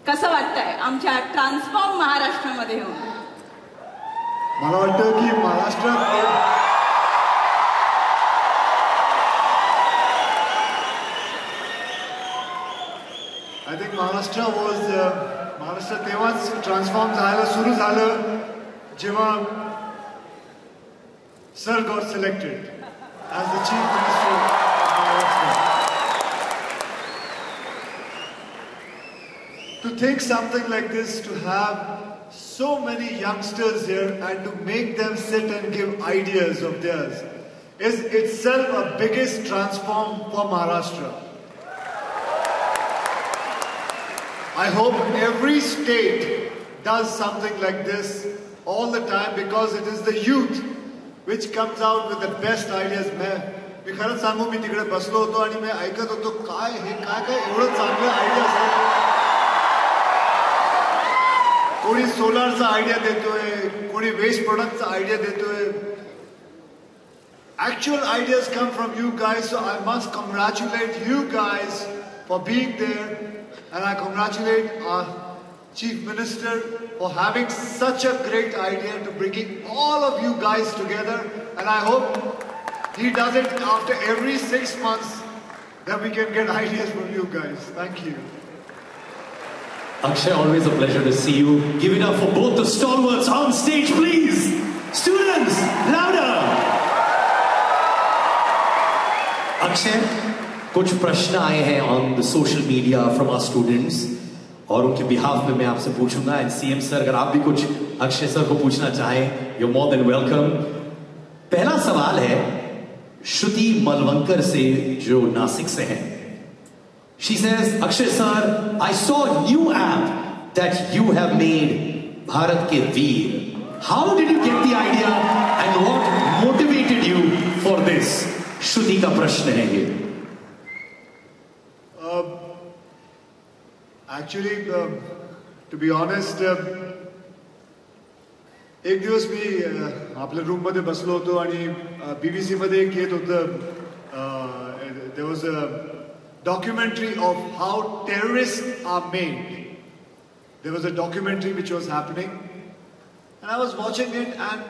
कसं वाटतंय आमच्या ट्रान्सफॉर्म महाराष्ट्रामध्ये येऊन? मला वाटतं की महाराष्ट्रात I think महाराष्ट्र तेव्हाच ट्रान्सफॉर्म झालं सुरू झालं जेव्हा sir got selected as the Chief Minister of Maharashtra. To think something like this, to have so many youngsters here and to make them sit and give ideas of theirs is itself a biggest transform for Maharashtra. I hope every state does something like this all the time because it is the youth which comes out with the best ideas. मी खरंच सांगू, मी तिकडे बसलो होतो आणि मी ऐकत होतो काय एवढं चांगलं आयडियाज आहेत. कोणी सोलारचा आयडिया देतोय, कोणी वेस्ट प्रोडक्टचा आयडिया देतोय. Actual ideas come from you guys, so I must congratulate you guys for being there, and I congratulate our Chief Minister for having such a great idea to bringing all of you guys together, and I hope he does it after every 6 months that we can get ideas from you guys. Thank you. Akshay, always a pleasure to see you. Give it up for both the stalwarts on stage, please. Students, louder. Akshay, कुछ प्रश्न आए हैं on the social media from our students. और उनके behalf में मैं आपसे पूछूंगा. एंड सीएम सर, अगर आप भी कुछ अक्षय सर को पूछना चाहें, you're more than welcome. पहला सवाल है श्रुति मलवंकर से, जो नासिक से हैं. She says, Akshay sir, I saw a new app that you have made, Bharat Ke Veer. How did you get the idea and what motivated you for this? श्रुति का प्रश्न है ये. Actually, to be honest, एक दिवस मी आपल्या room मध्ये बसलो होतो आणि BBC मध्ये एक येत होतं. There was a documentary of how terrorists are made. There was a documentary which was happening, and I was watching it, and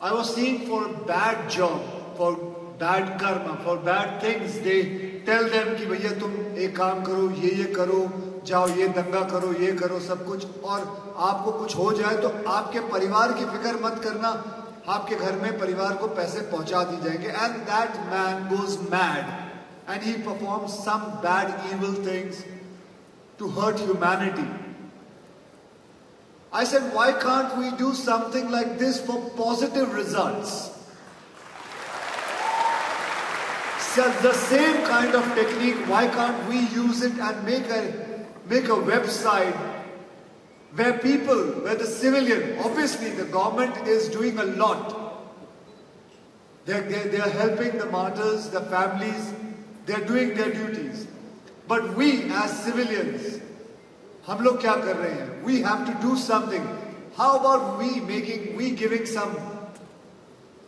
I was seeing for a bad job, for bad karma, for bad things, they tell them कि भैया तुम एक काम करो, ये करो, जाओ ये दंगा करो, ये करो, सब कुछ, और आपको कुछ हो जाए तो आपके परिवार की फिक्र मत करना, आपके घर में परिवार को पैसे पहुंचा दी जाएंगे. And that man goes mad and he performs some bad evil things to hurt humanity. I said, why can't we do something like this for positive results? So the same kind of technique, why can't we use it and make a website where people, where the civilian, obviously the government is doing a lot. They are helping the martyrs, the families, they are doing their duties. But we as civilians, हम लोग क्या कर रहे हैं? We have to do something. How about we giving some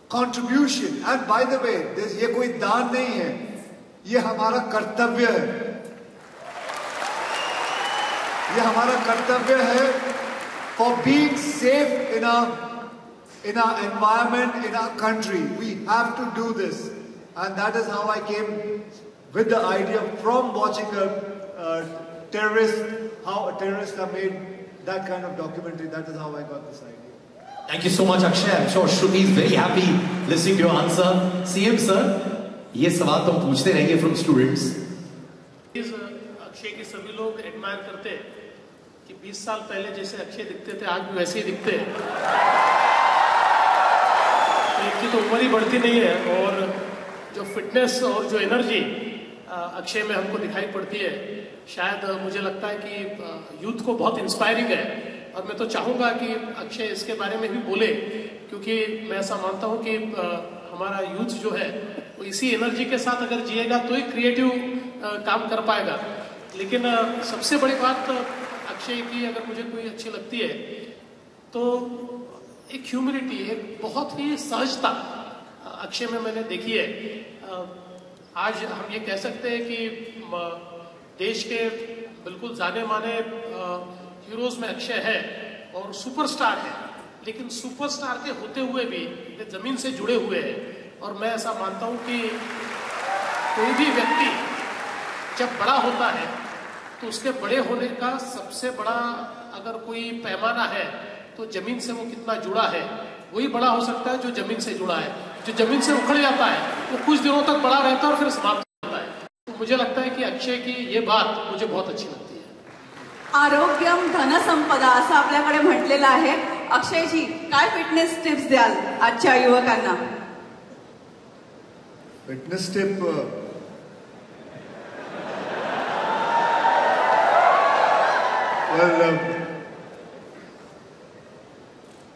contribution? And by the way, ये कोई दान नहीं है, ये हमारा कर्तव्य है. ये हमारा कर्तव्य है for being safe in our environment, in our country. We have to do this, and that is how I came with the idea from watching a terrorist, how a terrorist are made, that kind of documentary. That is how I got this idea. Thank you so much, Akshay. I'm sure Shruti is very happy listening to your answer. CM sir, ये सवाल तो हम पूछते रहेंगे from students. Akshay के सभी लोग admire करते हैं कि 20 साल पहले जैसे अक्षय दिखते थे आज भी वैसे ही दिखते हैं. तो इनकी तो उम्र ही बढ़ती नहीं है, और जो फिटनेस और जो एनर्जी अक्षय में हमको दिखाई पड़ती है, शायद मुझे लगता है कि यूथ को बहुत इंस्पायरिंग है. और मैं तो चाहूँगा कि अक्षय इसके बारे में भी बोले, क्योंकि मैं ऐसा मानता हूँ कि हमारा यूथ जो है वो इसी एनर्जी के साथ अगर जिएगा तो ही क्रिएटिव काम कर पाएगा. लेकिन सबसे बड़ी बात अक्षय की अगर मुझे कोई अच्छी लगती है तो एक ह्यूमिलिटी, एक बहुत ही सहजता अक्षय में मैंने देखी है. आज हम ये कह सकते हैं कि देश के बिल्कुल जाने माने हीरोज में अक्षय है और सुपरस्टार है, लेकिन सुपरस्टार के होते हुए भी वे जमीन से जुड़े हुए हैं। और मैं ऐसा मानता हूं कि कोई भी व्यक्ति जब बड़ा होता है तो उसके बड़े होने का सबसे बड़ा अगर कोई पैमाना है तो जमीन से वो कितना जुड़ा है, वही बड़ा हो सकता है जो जमीन से जुड़ा है। जो जमीन से उखड़ जाता है वो कुछ दिनों तक बड़ा रहता है और फिर समाप्त होता है। तो मुझे लगता है की अक्षय की ये बात मुझे बहुत अच्छी लगती है। आरोग्यम धनसंपदा असं आपल्याकडे म्हटलेलं आहे. अक्षयजी, काय फिटनेस टिप्स द्याल आजच्या युवकांना? फिटनेस टिप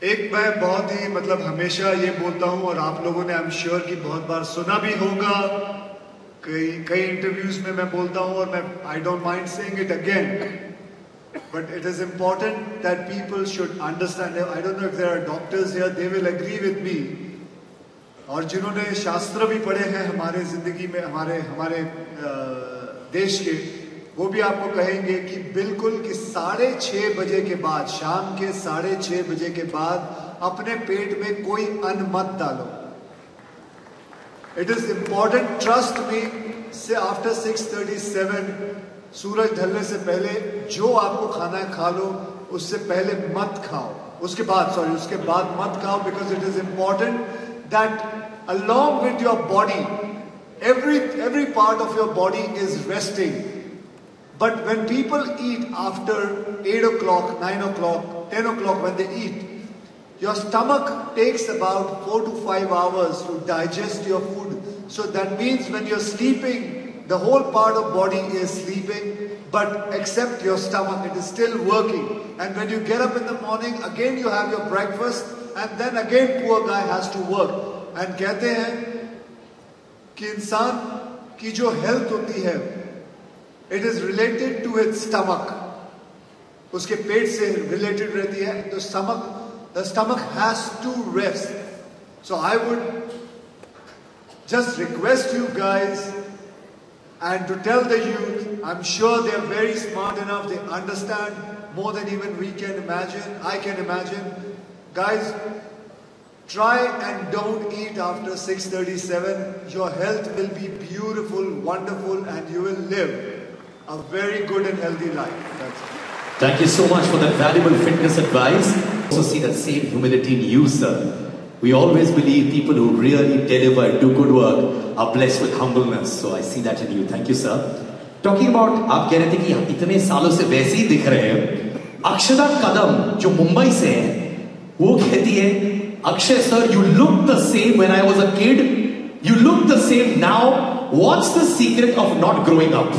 एक मैं बहुत ही हमेशा ये बोलता हूं और आप लोगों ने आई एम श्योर कि बहुत बार सुना भी होगा, कई इंटरव्यूज में मैं बोलता हूं और मैं I don't mind saying it again, but it is important that people should understand. I don't know if there are doctors here, they will agree with me, और जिन्होंने शास्त्र भी पढ़े हैं हमारे जिंदगी में, हमारे देश के, वो भी आपको कहेंगे कि बिल्कुल कि 6:30 बजे के बाद, शाम के 6:30 बजे के बाद अपने पेट में कोई अन्न मत डालो. It is important, trust me. से आफ्टर 6:37 सूरज ढलने से पहले जो आपको खाना है खा लो, उससे पहले मत खाओ, उसके बाद मत खाओ, because it is important that along with your body, every part of your body is resting. But when people eat after 8 o'clock, 9 o'clock, 10 o'clock, when they eat, your stomach takes about 4 to 5 hours to digest your food. So that means when you're sleeping, the whole part of body is sleeping, but except your stomach, it is still working. And when you get up in the morning, again you have your breakfast, and then again poor guy has to work. And कहते हैं कि इंसान की जो health होती है, it is related to its stomach, उसके पेट से रिलेटेड रहती है. तो the stomach has to rest. So I would just request you guys and to tell the youth, I'm sure they are very smart enough, they understand more than even we can imagine, I can imagine. Guys, try and don't eat after 6:37. Your health will be beautiful, wonderful, and you will live a very good and healthy life. That's it. Thank you so much for that valuable fitness advice. Also see that same humility in you, sir. We always believe people who really deliver, do good work, are blessed with humbleness. So I see that in you. Thank you, sir. Talking about, आप कह रहे थे कि हम इतने सालों से वैसे ही दिख रहे हैं. अक्षदा कदम जो मुंबई से है, वो कहती है, Akshay sir, you look the same when I was a kid. You look the same now. What's the secret of not growing up?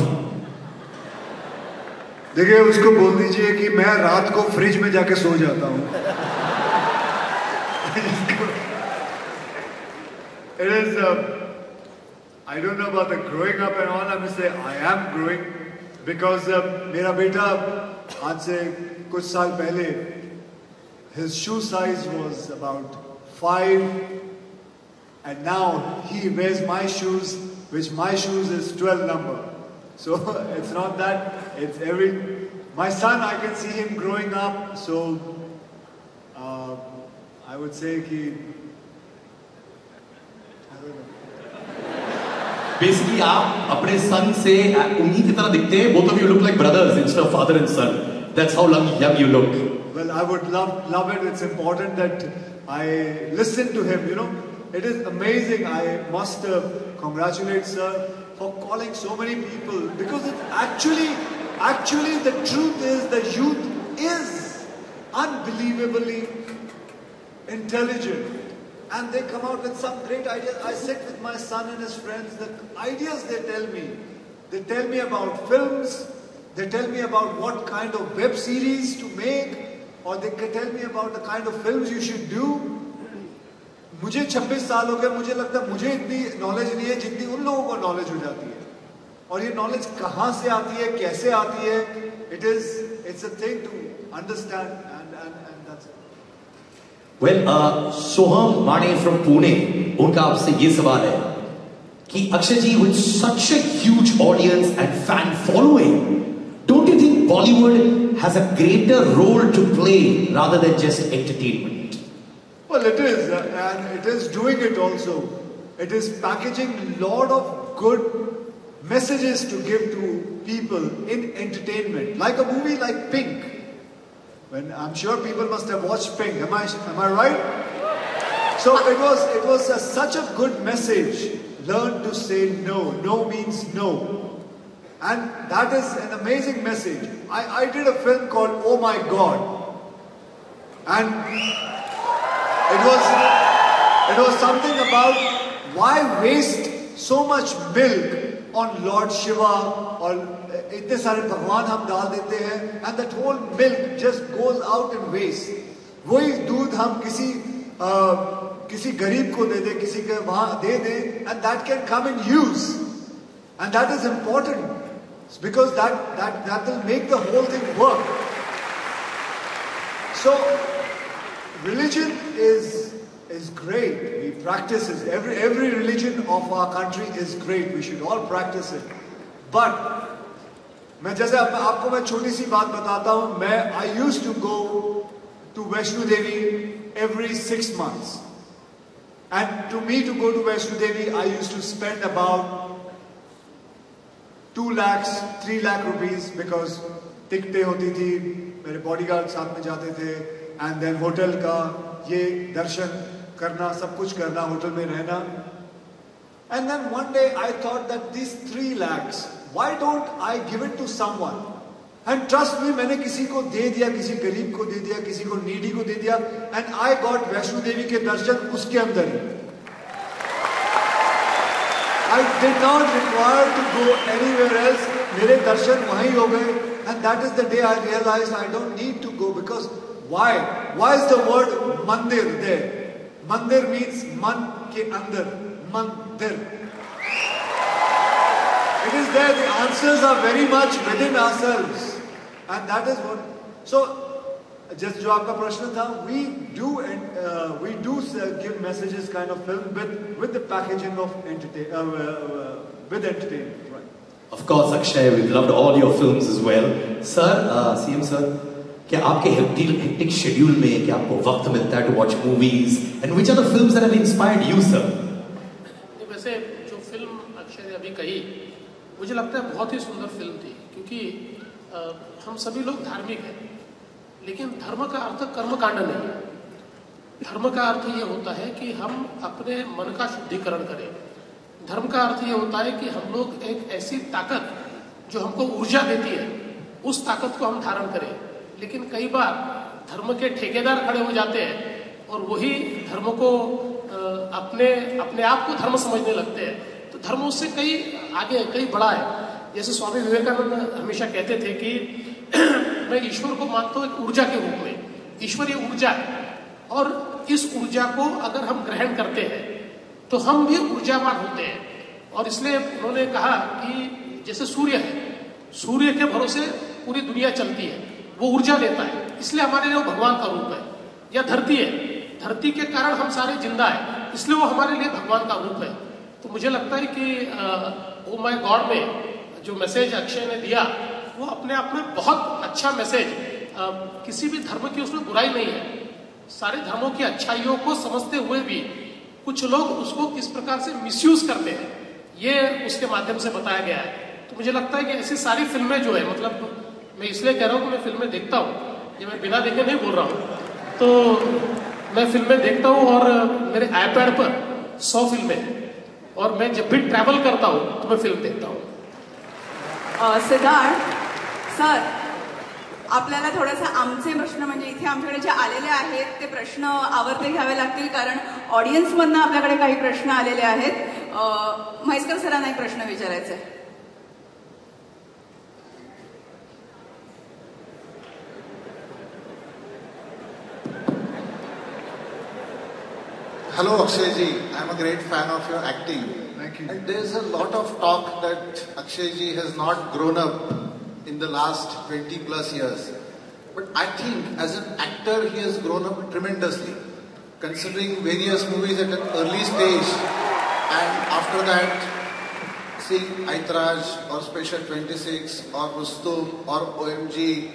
देखिए, उसको बोल दीजिए कि मैं रात को फ्रिज में जाके सो जाता हूँ. It is, I don't know about the growing up and all. I must say I am growing because मेरा बेटा आज से कुछ साल पहले, his shoe size was about 5, and now he wears my shoes, which my shoes is 12 number. So it's not that, it's my son, I can see him growing up, so I would say कि Basically, आप अपने son से उन्हीं की तरह दिखते हैं. Both of you look like brothers instead of father and son. That's how young you look. Well, I would love it. It's important that I listen to him, you know. It is amazing. I must congratulate sir for calling so many people, because it's actually the truth is the youth is unbelievably intelligent, and they come out with some great ideas. I sit with my son and his friends. The ideas they tell me about films. They tell me about what kind of web series to make, or they can tell me about the kind of films you should do. मुझे 26 साल हो गए, मुझे लगता है मुझे इतनी knowledge नहीं है जितनी उन लोगों को नॉलेज हो जाती है. और ये नॉलेज कहाँ से आती है, कैसे आती है, it's a thing to understand, and that's it. Well, Soham Mane from Pune, उनका आपसे ये सवाल है कि अक्षय जी, with such a huge audience and fan following, don't you Bollywood has a greater role to play rather than just entertainment? Well, it is, and it is doing it also. It is packaging a lot of good messages to give to people in entertainment. Like a movie like Pink. When I'm sure people must have watched Pink. Am I right? So it was such a good message. Learn to say no. No means no. And that is an amazing message. I did a film called Oh My God. And it was something about why waste so much milk on Lord Shiva or इतने सारे भगवान हम डाल देते हैं and that whole milk just goes out in waste. वही दूध हम किसी गरीब को दे दे, किसी के वहाँ दे दे, and that can come in use. And that is important because that will make the whole thing work. So religion is great. We practice it. Every religion of our country is great. We should all practice it. But मैं जैसे आपको मैं छोटी सी बात बताता हूँ. I used to go to Vaishno Devi every 6 months. And to me to go to Vaishno Devi, I used to spend about 2 lakhs, 3 lakh rupees because टिकटें होती थी, मेरे बॉडीगार्ड साथ में जाते थे, and then होटल का ये दर्शन करना, सब कुछ करना, होटल में रहना. And then one day I thought that these 3 lakhs, why don't I give it to someone? And trust me, मैंने किसी को दे दिया, किसी गरीब को दे दिया, किसी को नीडी को दे दिया, and I got Vaishno Devi के दर्शन उसके अंदर ही. I did not require to go anywhere else. मेरे दर्शन वहीं हो गए, and that is the day I realized I don't need to go because why? Why is the word mandir there? Mandir means man के अंदर, mandir. It is there. The answers are very much within ourselves. And that is what. So, just जो आपका प्रश्न था, we do give messages kind of film with the packaging of with entertainment, right? Of course, Akshay, we've loved all your films as well. Sir, CM sir, क्या आपके hectic schedule में क्या आपको वक्त मिलता है to watch movies? And which are the films that have inspired you, sir? वैसे जो फिल्म अक्षय ने अभी कही, मुझे लगता है बहुत ही सुंदर फिल्म थी, क्योंकि हम सभी लोग धार्मिक हैं, लेकिन धर्म का अर्थ कर्मकांड नहीं है. धर्म का अर्थ ये होता है कि हम अपने मन का शुद्धिकरण करें. धर्म का अर्थ ये होता है कि हम लोग एक ऐसी ताकत जो हमको ऊर्जा देती है, उस ताकत को हम धारण करें. लेकिन कई बार धर्म के ठेकेदार खड़े हो जाते हैं और वही धर्म को अपने आप को धर्म समझने लगते हैं. तो धर्म उससे कई बड़ा है. जैसे स्वामी विवेकानंद हमेशा कहते थे कि मैं ईश्वर को मानता हूँ एक ऊर्जा के रूप में. ईश्वर ये ऊर्जा है और इस ऊर्जा को अगर हम ग्रहण करते हैं तो हम भी ऊर्जावान होते हैं. और इसलिए उन्होंने कहा कि जैसे सूर्य है, सूर्य के भरोसे पूरी दुनिया चलती है, वो ऊर्जा देता है, इसलिए हमारे लिए वो भगवान का रूप है. या धरती है, धरती के कारण हम सारे जिंदा है, इसलिए वो हमारे लिए भगवान का रूप है. तो मुझे लगता है कि ओ माय गॉड में जो मैसेज अक्षय ने दिया वो अपने आप में बहुत अच्छा मैसेज. किसी भी धर्म की उसमें बुराई नहीं है. सारे धर्मों की अच्छाइयों को समझते हुए भी कुछ लोग उसको किस प्रकार से मिसयूज करते हैं, ये उसके माध्यम से बताया गया है. तो मुझे लगता है कि ऐसी सारी फिल्में जो है, मतलब मैं इसलिए कह रहा हूँ कि मैं फिल्में देखता हूँ, ये मैं बिना देखे नहीं बोल रहा हूँ. तो मैं फिल्में देखता हूँ और मेरे आईपैड पर 100 फिल्में हैं और मैं जब भी ट्रॅव्हल करता हूँ तो मैं फिल्म देखता हूँ. सिद्धार्थ सर, आपल्याला थोडासा आमचे प्रश्न म्हणजे इथे आमच्याकडे जे आलेले आहेत ते प्रश्न आवर्ते घ्यावे लागतील, कारण ऑडियन्समधनं आपल्याकडे काही प्रश्न आलेले आहेत. म्हैसकर सरांना एक प्रश्न विचारायचा आहे. Hello Akshay ji, I am a great fan of your acting. Thank you. And there is a lot of talk that Akshay ji has not grown up in the last 20 plus years. But I think as an actor he has grown up tremendously, considering various movies at an early stage and after that seeing Aitraj or Special 26 or Rustum or OMG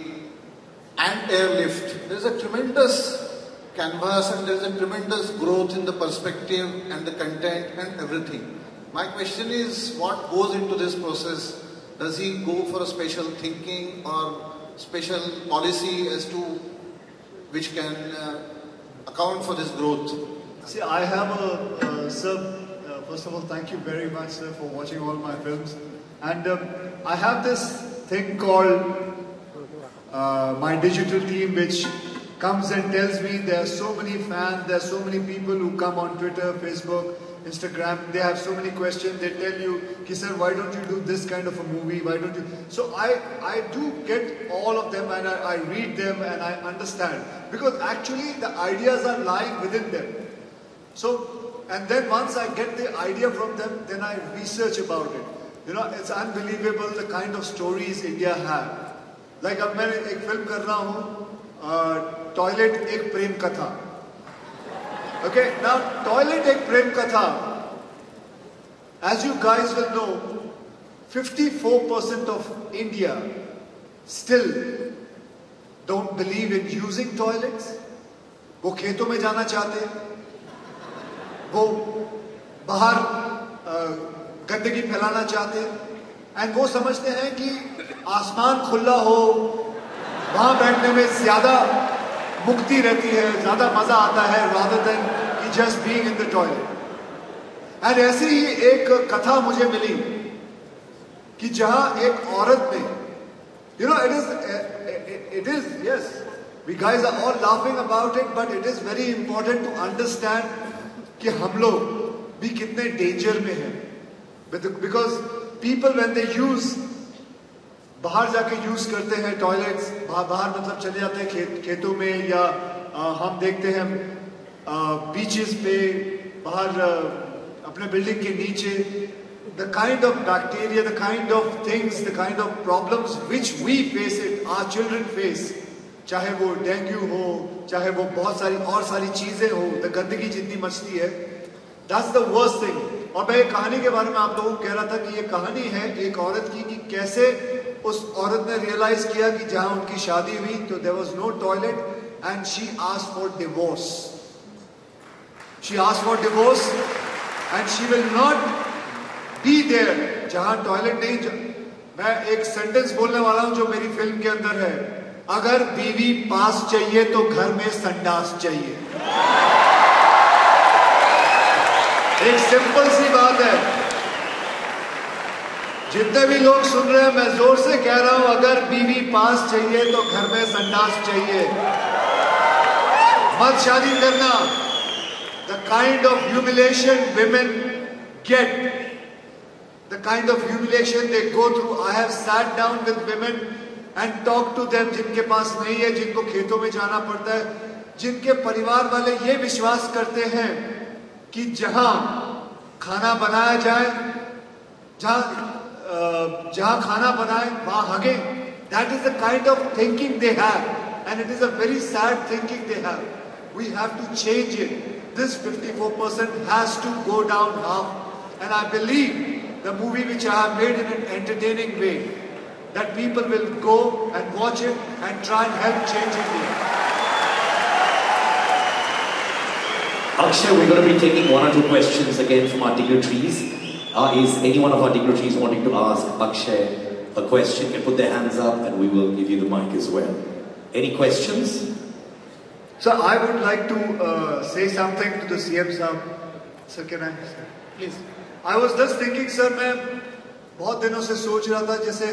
and Airlift, there is a tremendous canvas and there is a tremendous growth in the perspective and the content and everything. My question is, what goes into this process? Does he go for a special thinking or special policy as to which can account for this growth? See, I have sir, first of all, thank you very much, sir, for watching all my films. And I have this thing called my digital team, which comes and tells me there are so many fans, there are so many people who come on Twitter, Facebook, Instagram, they have so many questions, they tell you, sir, why don't you do this kind of a movie, why don't you? So I do get all of them and I read them and I understand. Because actually the ideas are lying within them. So, and then once I get the idea from them, then I research about it. You know, it's unbelievable the kind of stories India has. Like अब मैं एक film कर रहा हूँ, toilet एक प्रेम कथा. Okay, now toilet ek prem katha, as you guys will know, 54% of India still don't believe in using toilets. वो खेतों में जाना चाहते हैं, वो बाहर गंदगी फैलाना चाहते हैं, and वो समझते हैं कि आसमान खुला हो, वहाँ बैठने में ज़्यादा मुक्ति रहती है, ज़्यादा मजा आता है rather than just being in the toilet. And ऐसी ही एक कथा मुझे मिली कि जहाँ एक औरत ने, you know, it is yes, we guys are all laughing about it, but it is very important to understand कि हम लोग भी कितने danger में हैं. Because people when they use, बाहर जाके यूज करते हैं टॉयलेट्स, बाहर मतलब चले जाते हैं खेतों में, या हम देखते हैं बीचेस पे, बाहर अपने बिल्डिंग के नीचे, the kind of bacteria, the kind of things, the kind of problems which we face it, our children face, चाहे वो डेंगू हो, चाहे वो बहुत सारी और सारी चीजें हो, the गंदगी जितनी मचती है, that's the worst thing. और मैं एक कहानी के बारे में आप लोगों को कह रहा था कि ये कहानी है एक औरत की, कि कैसे उस औरत ने रियलाइज किया कि जहां उनकी शादी हुई तो there was no toilet and she asked for divorce. She asked for divorce and she will not be there जहां टॉयलेट नहीं. मैं एक सेंटेंस बोलने वाला हूं जो मेरी फिल्म के अंदर है, अगर बीवी पास चाहिए तो घर में संडास चाहिए. एक सिंपल सी बात है. जितने भी लोग सुन रहे हैं, मैं जोर से कह रहा हूं, अगर बीवी पास चाहिए तो घर में संडास चाहिए. मत शादी करना. The kind of humiliation women get, the kind of humiliation they go through. I have sat down with women and talked to them जिनके पास नहीं है, जिनको खेतों में जाना पड़ता है, जिनके परिवार वाले ये विश्वास करते हैं कि जहां खाना बनाया जाए, जहां खाना बनाए वहां हगे. That is the kind of thinking they have, and it is a very sad thinking they have. We have to change it. This 54% has to go down half, and I believe the movie which I have made in an entertaining way, that people will go and watch it and try and help changing it. Akshay, we're going to be taking one or two questions again from our dignitaries. Is any one of our dignitaries wanting to ask Akshay a question? Can put their hands up and we will give you the mic as well. Any questions? So I would like to say something to the CM sir. Sir, can I? Please. I was just thinking, sir, मैं बहुत दिनों से सोच रहा था, जैसे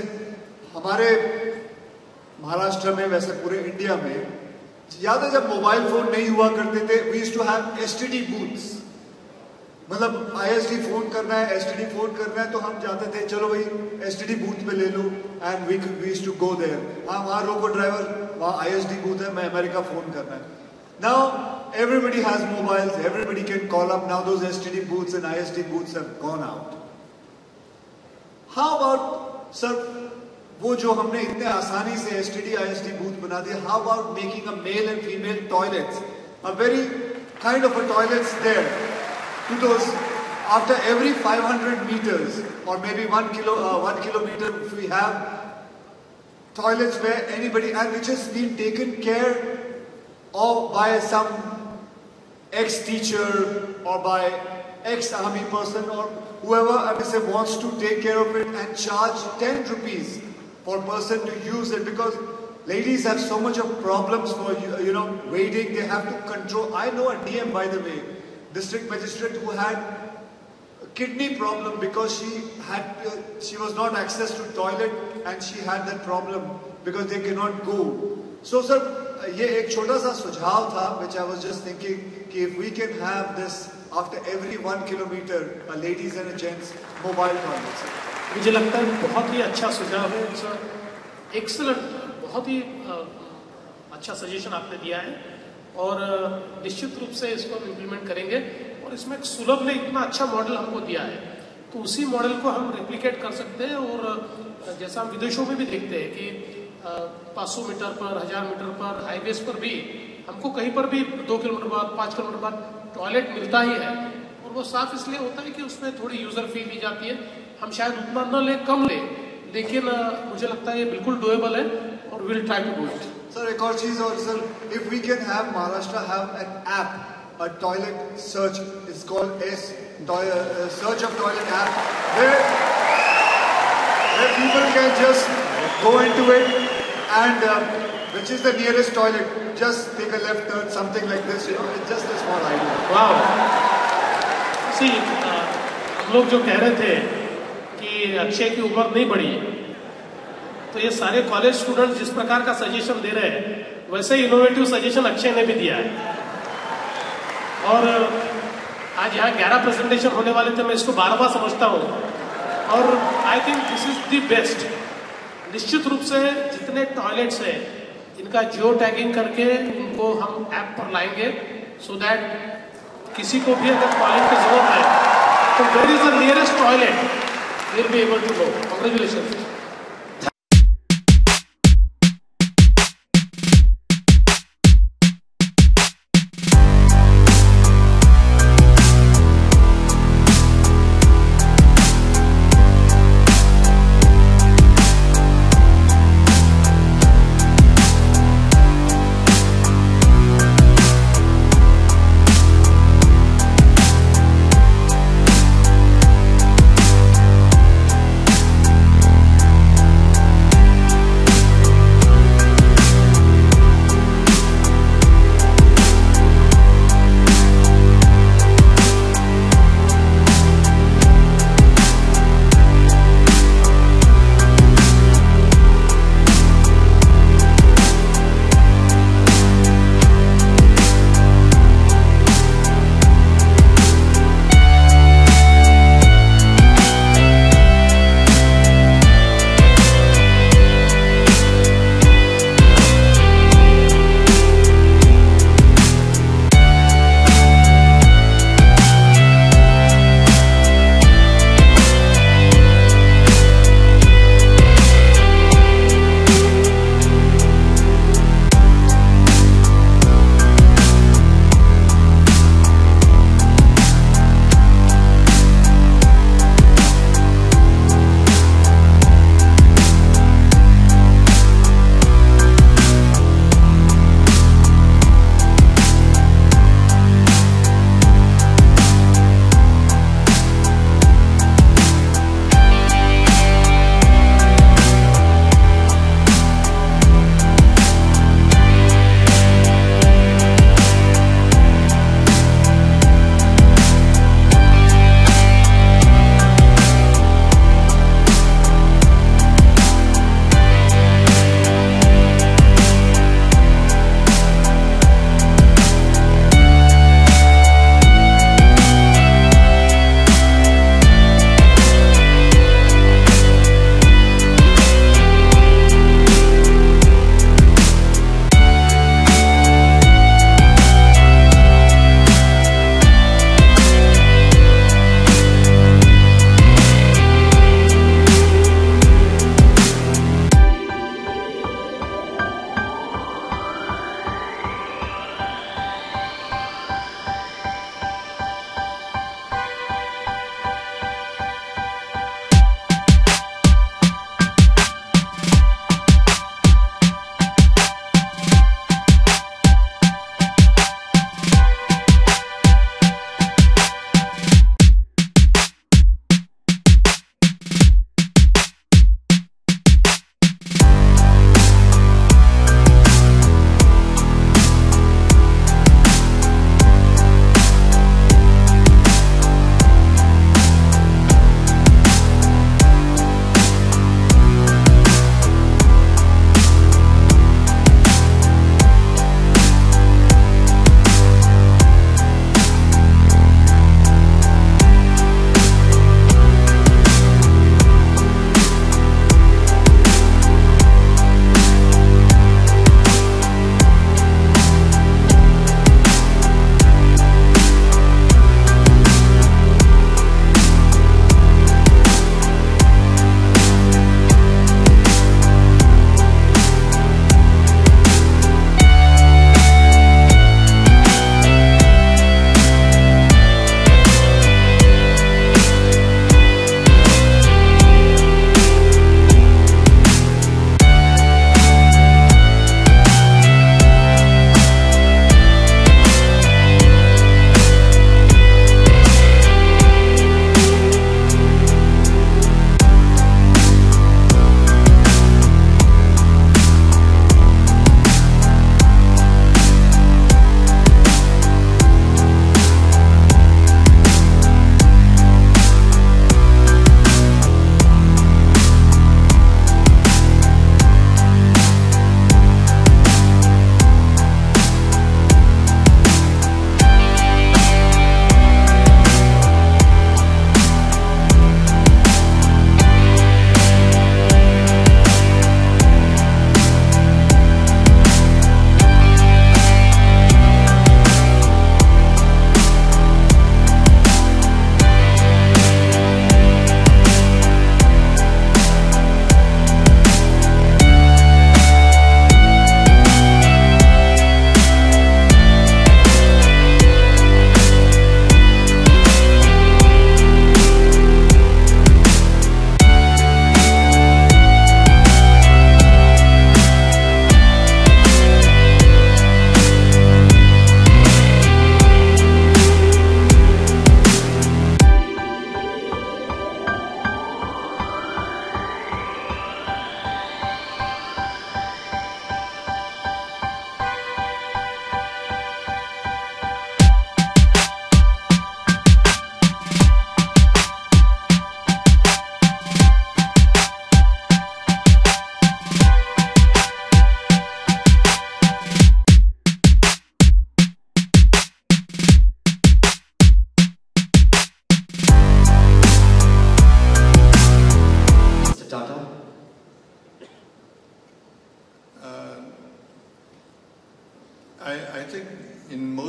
हमारे महाराष्ट्र में, वैसे पूरे इंडिया में, याद है जब मोबाइल फोन नहीं हुआ करते थे, we used to have STD booths. मतलब ISD फोन करना है, STD फोन करना है, तो हम जाते थे, चलो भाई STD बूथ पे ले लो, and we used to go there. हाँ, वहाँ रोको ड्राइवर, वहाँ ISD बूथ है, मैं अमेरिका फोन करना है. Now everybody has mobiles, everybody can call up. Now those STD booths and ISD booths have gone out. How about, sir, वो जो हमने इतने आसानी से STD ISD booth बना दिया, how about making a male and female toilets, a very kind of a toilets there, to those after every 500 meters or maybe 1 kilometer, if we have toilets where anybody, and which has been taken care of by some ex-teacher or by ex-army person or whoever, I would say, wants to take care of it and charge 10 rupees for a person to use it, because ladies have so much of problems for, waiting. They have to control. I know a DM, by the way, district magistrate, who had a kidney problem because she was not access to toilet and she had that problem because they cannot go. So sir, ये एक छोटा सा सुझाव था, which I was just thinking, कि if we can have this after every 1 kilometer, a ladies and a gents mobile toilets. मुझे लगता है बहुत ही अच्छा सुझाव है सर, एक्सीलेंट, बहुत ही अच्छा सजेशन आपने दिया है और निश्चित रूप से इसको हम इम्प्लीमेंट करेंगे। और इसमें सुलभ ने इतना अच्छा मॉडल हमको दिया है तो उसी मॉडल को हम रेप्लिकेट कर सकते हैं। और जैसा हम विदेशों में भी देखते हैं कि 500 मीटर पर, 1000 मीटर पर, हाईवेज पर भी हमको कहीं पर भी 2 किलोमीटर बाद, 5 किलोमीटर बाद टॉयलेट मिलता ही है। और वो साफ इसलिए होता है कि उसमें थोड़ी यूजर फी ली जाती है। हम शायद उतना न ले, कम ले, लेकिन मुझे लगता है ये बिल्कुल डुएबल है और will try to do it. Sir एक और चीज, और sir, if we can have Maharashtra have an app, a toilet search, is called search of toilet app, where people can just go into it and which is the nearest toilet, just take a left turn, something like this, it's just a small idea. Wow. See, हम लोग जो कह रहे थे कि अक्षय की उम्र नहीं बढ़ी, तो ये सारे कॉलेज स्टूडेंट जिस प्रकार का सजेशन दे रहे हैं वैसे इनोवेटिव सजेशन अक्षय ने भी दिया है। और आज यहाँ 11 प्रेजेंटेशन होने वाले थे, मैं इसको 12वां समझता हूँ और I think this is the best. निश्चित रूप से जितने टॉयलेट्स हैं इनका जियो टैगिंग करके उनको हम ऐप पर लाएंगे सो दैट किसी को भी अगर टॉयलेट की जरूरत है तो where is the nearest toilet, will be able to know. Congratulation.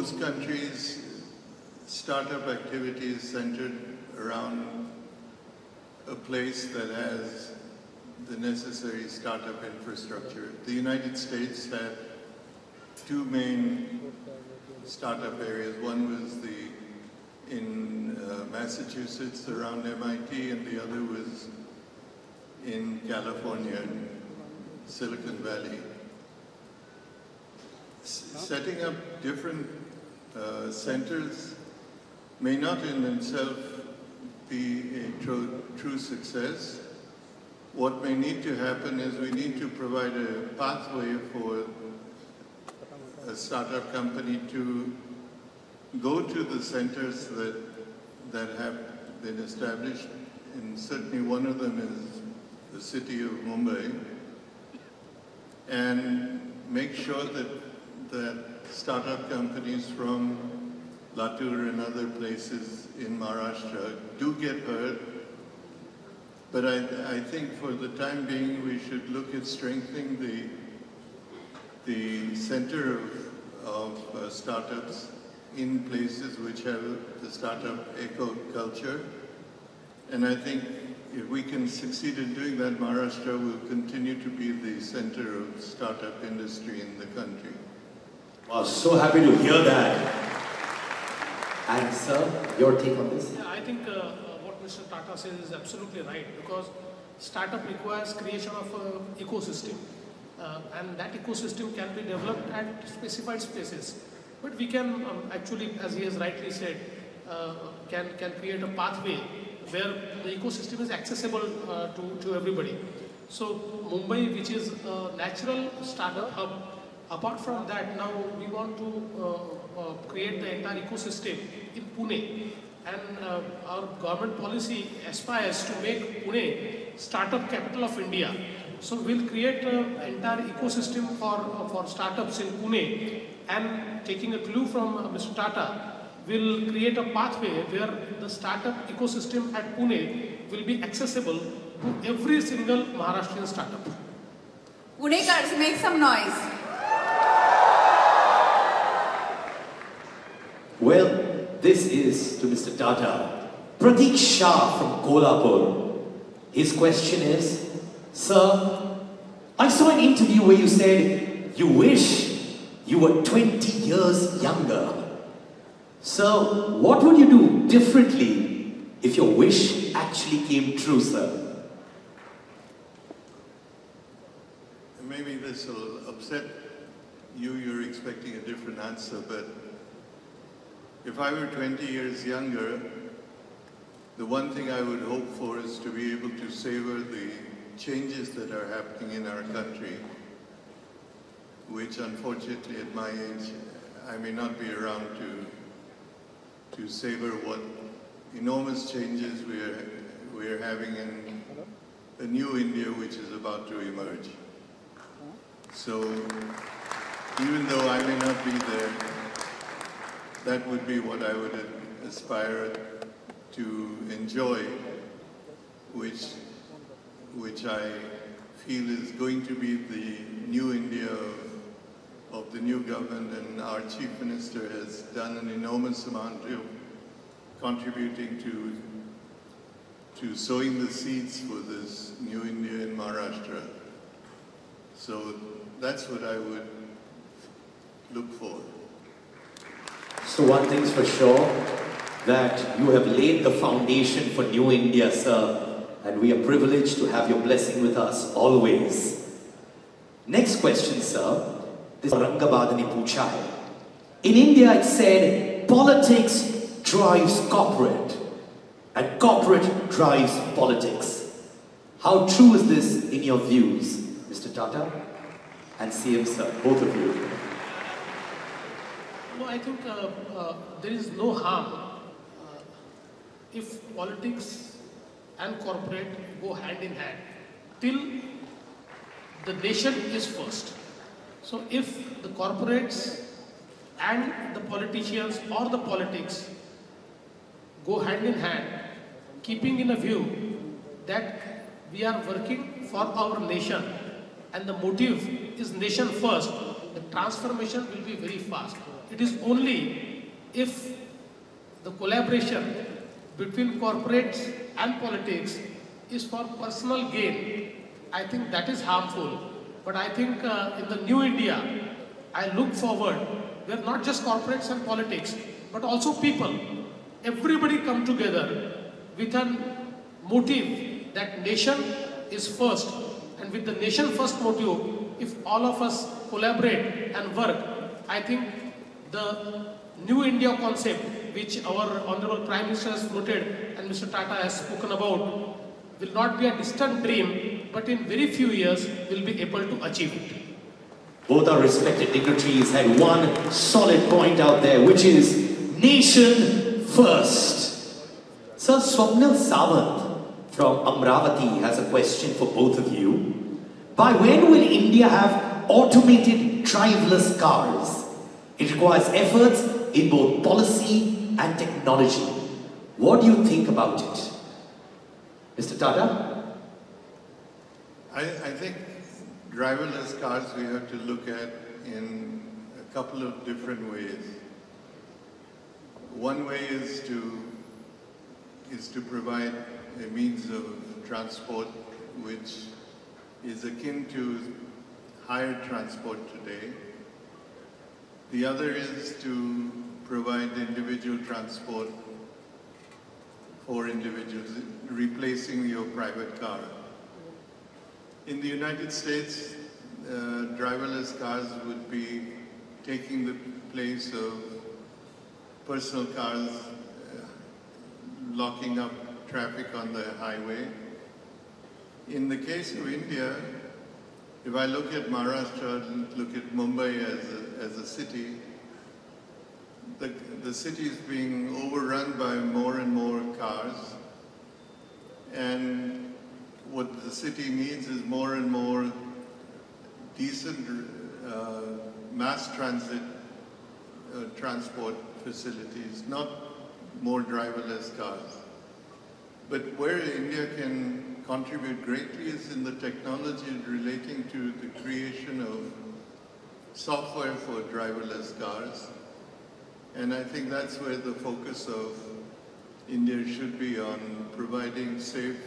most countries, startup activity is centered around a place that has the necessary startup infrastructure. The United States had two main startup areas. One was in Massachusetts around MIT, and the other was in California, Silicon Valley. Setting up different centers may not in themselves be a true success. What may need to happen is we need to provide a pathway for a startup company to go to the centers that have been established, and certainly one of them is the city of Mumbai, and make sure that startup companies from Latur and other places in Maharashtra do get heard. But I think for the time being we should look at strengthening the center of startups in places which have the startup eco culture. And I think if we can succeed in doing that, Maharashtra will continue to be the center of startup industry in the country. Wow, so happy to hear that. And sir, your take on this? Yeah, I think what Mr. Tata says is absolutely right, because startup requires creation of an ecosystem. And that ecosystem can be developed at specified spaces. But we can actually, as he has rightly said, can create a pathway where the ecosystem is accessible to everybody. So Mumbai, which is a natural startup hub, apart from that, now we want to create the entire ecosystem in Pune. And our government policy aspires to make Pune startup capital of India. So we'll create an entire ecosystem for startups in Pune, and taking a clue from Mr. Tata, we'll create a pathway where the startup ecosystem at Pune will be accessible to every single Maharashtrian startup. Punekars, make some noise. Well, this is to Mr. Tata. Pratik Shah from Kolhapur. His question is, sir, I saw an interview where you said you wish you were 20 years younger. So, what would you do differently if your wish actually came true, sir? Maybe this will upset you, you're expecting a different answer, but if I were 20 years younger, the one thing I would hope for is to be able to savor the changes that are happening in our country, which unfortunately at my age, I may not be around to savor what enormous changes we're having in a new India which is about to emerge. So even though I may not be there, that would be what I would aspire to enjoy, which I feel is going to be the new India of the new government, and our Chief Minister has done an enormous amount of contributing to sowing the seeds for this new India in Maharashtra. So that's what I would look for. So one thing's for sure, that you have laid the foundation for New India, sir, and we are privileged to have your blessing with us always. Next question, sir. This Rangabadani Pucha hai. In India, it said, politics drives corporate, and corporate drives politics. How true is this in your views, Mr. Tata and CM, sir, both of you? No, I think there is no harm if politics and corporate go hand in hand till the nation is first. So if the corporates and the politicians or the politics go hand in hand, keeping in a view that we are working for our nation and the motive is nation first, the transformation will be very fast. it is only if the collaboration between corporates and politics is for personal gain. I think that is harmful. But I think in the new India, I look forward where not just corporates and politics, but also people. Everybody come together with a motive that nation is first. And with the nation first motive, if all of us collaborate and work, I think the new India concept, which our Honorable Prime Minister has floated and Mr. Tata has spoken about, will not be a distant dream, but in very few years we'll be able to achieve it. Both our respected dignitaries had one solid point out there, which is nation first. Sir, Swapnil Sawant from Amravati has a question for both of you. By when will India have automated driverless cars? It requires efforts in both policy and technology. What do you think about it? Mr. Tata? I think driverless cars we have to look at in a couple of different ways. One way is to provide a means of transport which is akin to hired transport today. The other is to provide individual transport for individuals, replacing your private car. In the United States, driverless cars would be taking the place of personal cars, locking up traffic on the highway. In the case of India, if I look at Maharashtra and look at Mumbai as a city, the city is being overrun by more and more cars, and what the city needs is more and more decent mass transit transport facilities, not more driverless cars. But where India can contribute greatly is in the technology relating to the creation of software for driverless cars. And I think that's where the focus of India should be, on providing safe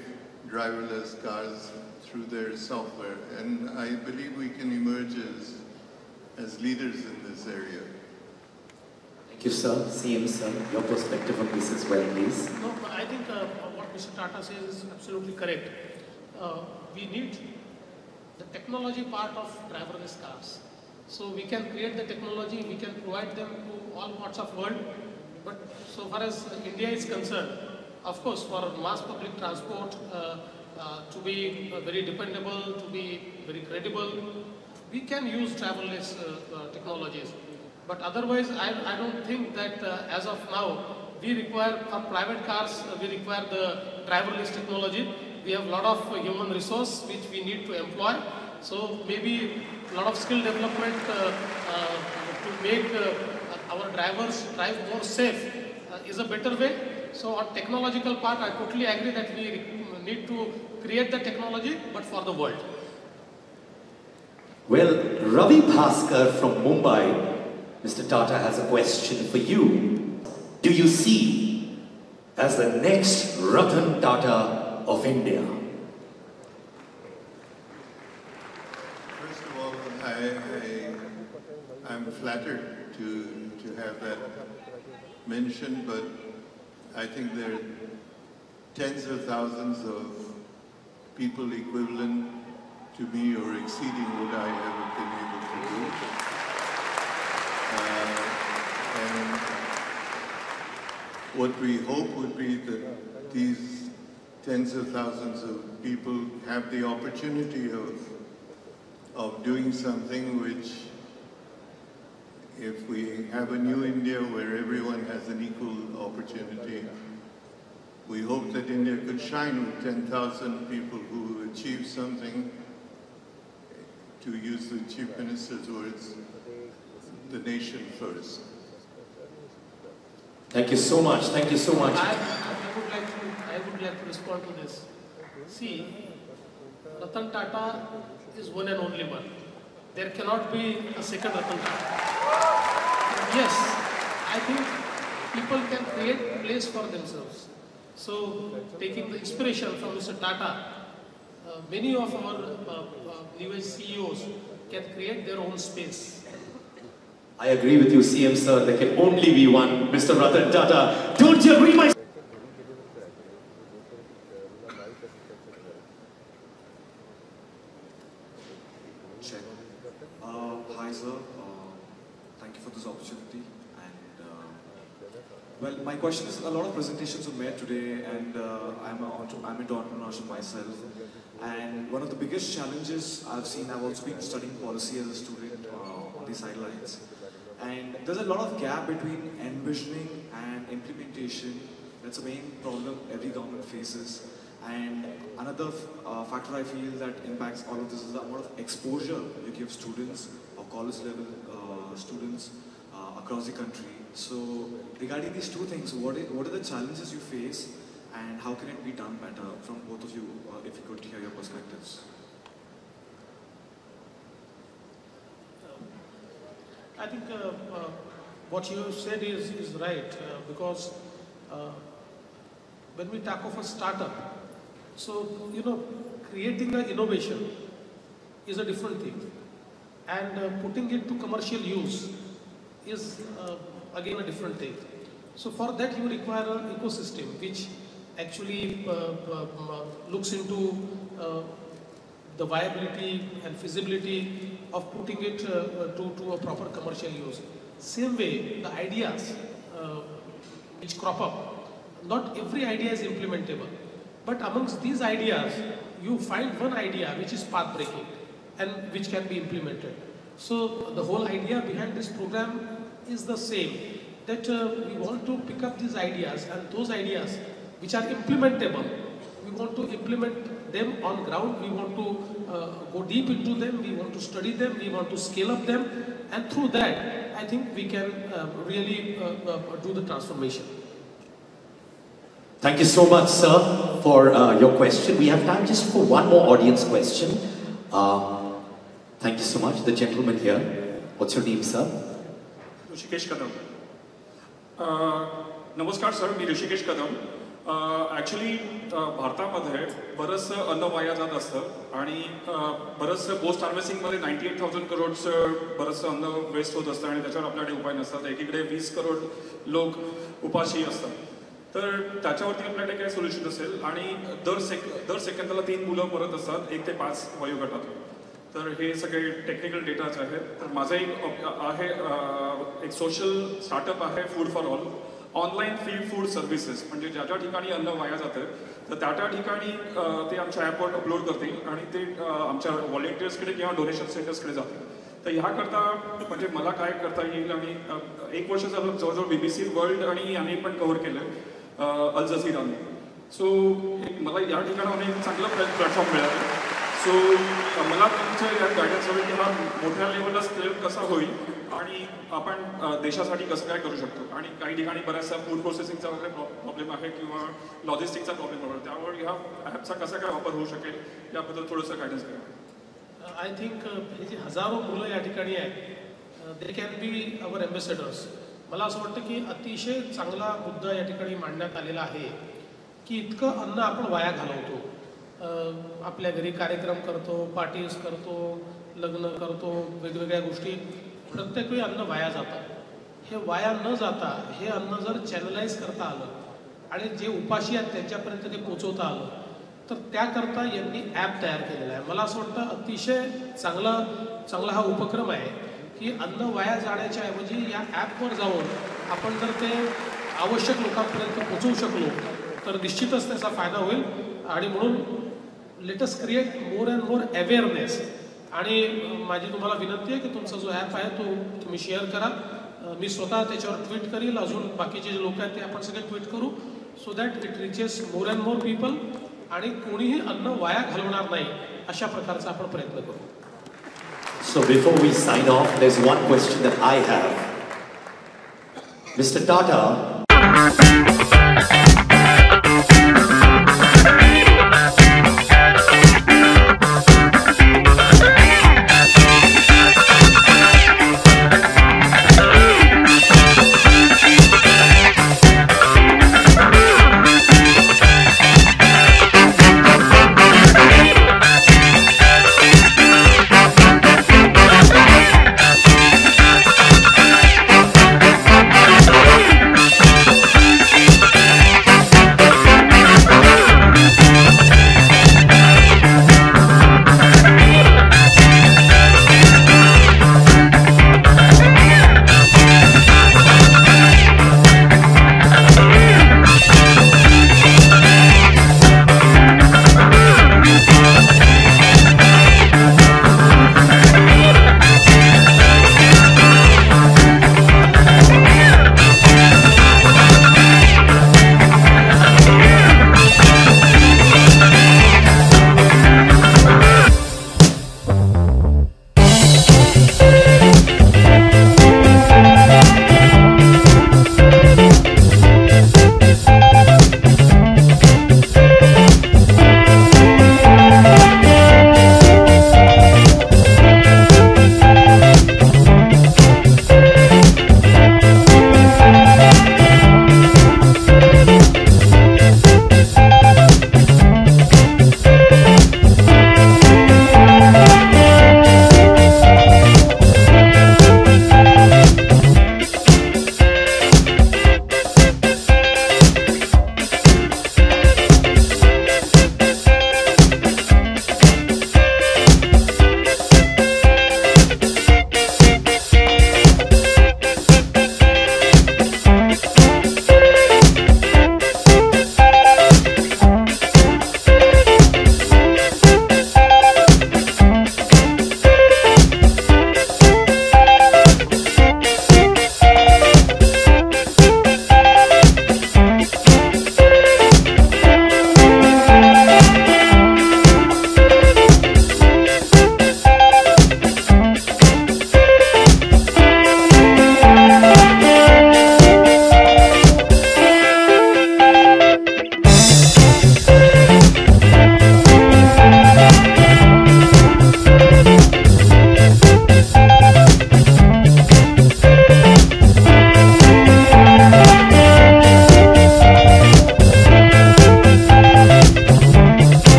driverless cars through their software. And I believe we can emerge as leaders in this area. Thank you, sir. CM, sir, your perspective on this as well, please. No, I think what Mr. Tata says is absolutely correct. We need the technology part of driverless cars. So we can create the technology, we can provide them to all parts of the world. But so far as India is concerned, of course, for mass public transport to be very dependable, to be very credible, we can use driverless technologies. But otherwise, I don't think that as of now, we require, for private cars, we require the driverless technology. We have a lot of human resource which we need to employ. So maybe a lot of skill development to make our drivers drive more safe is a better way. So on technological part, I totally agree that we need to create the technology, but for the world. Well, Ravi Bhaskar from Mumbai, Mr. Tata has a question for you. Do you see as the next Ratan Tata of India? First of all, I'm flattered to have that mentioned, but I think there are tens of thousands of people equivalent to me or exceeding what I have been able to do. And what we hope would be that these tens of thousands of people have the opportunity of doing something which, if we have a new India where everyone has an equal opportunity, we hope that India could shine with 10,000 people who achieve something, to use the Chief Minister's words, the nation first. Thank you so much. Thank you so much. I would like to respond to this. See, Ratan Tata is one and only one. There cannot be a second Ratan Tata. Yes, I think people can create place for themselves. So, taking the inspiration from Mr. Tata, many of our new age CEOs can create their own space. I agree with you, CM sir. There can only be one, Mr. Ratan Tata. Don't you agree, my? Check. Hi, sir. Thank you for this opportunity. And well, my question is: a lot of presentations were made today, and I'm into entrepreneurship myself. And one of the biggest challenges I've seen, I've also been studying policy as a student on the sidelines. And there's a lot of gap between envisioning and implementation. That's the main problem every government faces. And another factor I feel that impacts all of this is the amount of exposure you give students or college level students across the country. So regarding these two things, what are the challenges you face and how can it be done better from both of you, if you could hear your perspectives? I think what you said is right, because when we talk of a startup, so creating an innovation is a different thing, and putting it to commercial use is again a different thing. So for that you require an ecosystem which actually looks into the viability and feasibility of putting it to a proper commercial use. Same way, the ideas which crop up, not every idea is implementable, but amongst these ideas, you find one idea which is path-breaking and which can be implemented. So the whole idea behind this program is the same, that we want to pick up these ideas, and those ideas which are implementable, we want to implement them on ground, we want to go deep into them, we want to study them, we want to scale up them, and through that, I think we can really do the transformation. Thank you so much, sir, for your question. We have time just for one more audience question. Thank you so much. The gentleman here. What's your name, sir? Rishikesh Kadam. नमस्कार sir, मी Rishikesh Kadam. Actually भारतामध्ये बरंचसं अन्न via जात असतं आणि बरंचसं post हार्वेस्टिंगमध्ये 98,000 करोडचं बरंचसं अन्न वेस्ट होत असतं आणि त्याच्यावर आपल्याकडे उपाय नसतात. एकीकडे 20 करोड लोक उपाशी असतात. तर त्याच्यावरती आपल्याकडे काय सोल्युशन असेल? आणि दर सेकंदाला 3 मुलं मरत असतात 1 ते 5 वयोगटात. तर हे सगळे टेक्निकल डेटाच आहेत. तर माझा एक सोशल स्टार्टअप आहे, food for all. Online free food services, म्हणजे ज्या ज्या ठिकाणी अन्न वाया जातं तर त्या त्या ठिकाणी ते आमच्या ॲपवर अपलोड करतील आणि ते आमच्या व्हॉलेंटियर्सकडे किंवा डोनेशन सेंटर्सकडे जातील. तर ह्याकरता म्हणजे मला काय करता येईल, आणि 1 वर्ष झालं जवळजवळ BBC वर्ल्ड आणि आम्ही पण कव्हर केलं अल जझीराने. सो मला या ठिकाणाहून एक चांगलं प्लॅटफॉर्म मिळालं. सो मला तुमचं या गायडन्स हवं की हा मोठ्या लेवलला स्केल कसा होईल आणि आपण देशासाठी कसं काय करू शकतो. आणि काही ठिकाणी बऱ्याचसा फूड प्रोसेसिंगचा वगैरे प्रॉब्लेम आहे किंवा लॉजिस्टिकचा प्रॉब्लेम आहे, त्यावर ह्या ॲपचा कसा काय वापर होऊ शकेल याबद्दल थोडंसं गायडन्स करा. आय थिंक हे जे हजारो मुलं या ठिकाणी आहेत, they can be our ambassadors. मला असं वाटतं की अतिशय चांगला मुद्दा या ठिकाणी मांडण्यात आलेला आहे की इतकं अन्न आपण वाया घालवतो. आपल्या घरी कार्यक्रम करतो, पार्टीज करतो, लग्न करतो, वेगवेगळ्या गोष्टी, प्रत्येक वेळी अन्न वाया जातं. हे वाया न जाता हे अन्न जर चॅनलाइज करता आलं आणि जे उपाशी आहेत त्यांच्यापर्यंत ते पोचवता आलं तर त्याकरता यांनी ॲप तयार केलेला आहे. मला असं वाटतं अतिशय चांगला हा उपक्रम आहे की अन्न वाया जाण्याच्या ऐवजी या ॲपवर जाऊन आपण जर ते आवश्यक लोकांपर्यंत पोचवू शकलो तर निश्चितच त्याचा फायदा होईल. आणि म्हणून let us create more and more awareness. आणि माझी तुम्हाला विनंती आहे की तुमचा जो ॲप आहे तो तुम्ही शेअर करा. मी स्वतः त्याच्यावर ट्विट करील, अजून बाकीचे जे लोक आहेत ते आपण सगळे ट्विट करू, so that it reaches more and more people आणि कोणीही अन्न वाया घालवणार नाही अशा प्रकारचा आपण प्रयत्न करू. So before we sign off, there's one question that I have. Mr. Tata.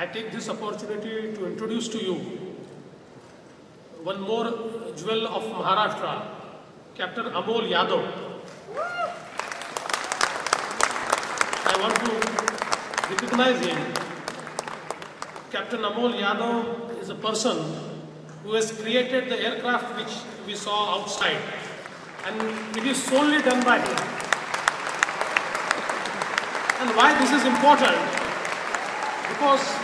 I take this opportunity to introduce to you one more jewel of Maharashtra, Captain Amol Yadav. I want to recognize him. Captain Amol Yadav is a person who has created the aircraft which we saw outside, and it is solely done by him. And why this is important? Because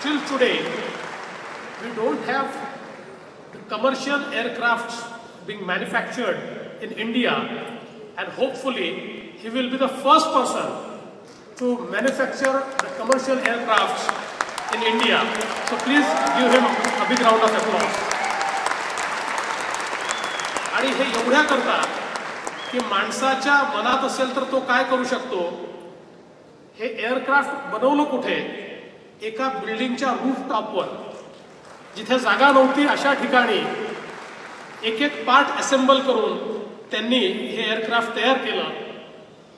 till today we don't have the commercial aircrafts being manufactured in India, and hopefully he will be the first person to manufacture the commercial aircrafts in India. So please give him a big round of applause. आणि हे एवढ्या करता की माणसाच्या मनात असेल तर तो काय करू शकतो. हे एअरक्राफ्ट बनवलं कुठे? एका बिल्डिंगच्या रूफ टॉपवर, जिथे जागा नव्हती अशा ठिकाणी एक एक पार्ट असेंबल करून त्यांनी हे एअरक्राफ्ट तयार केलं.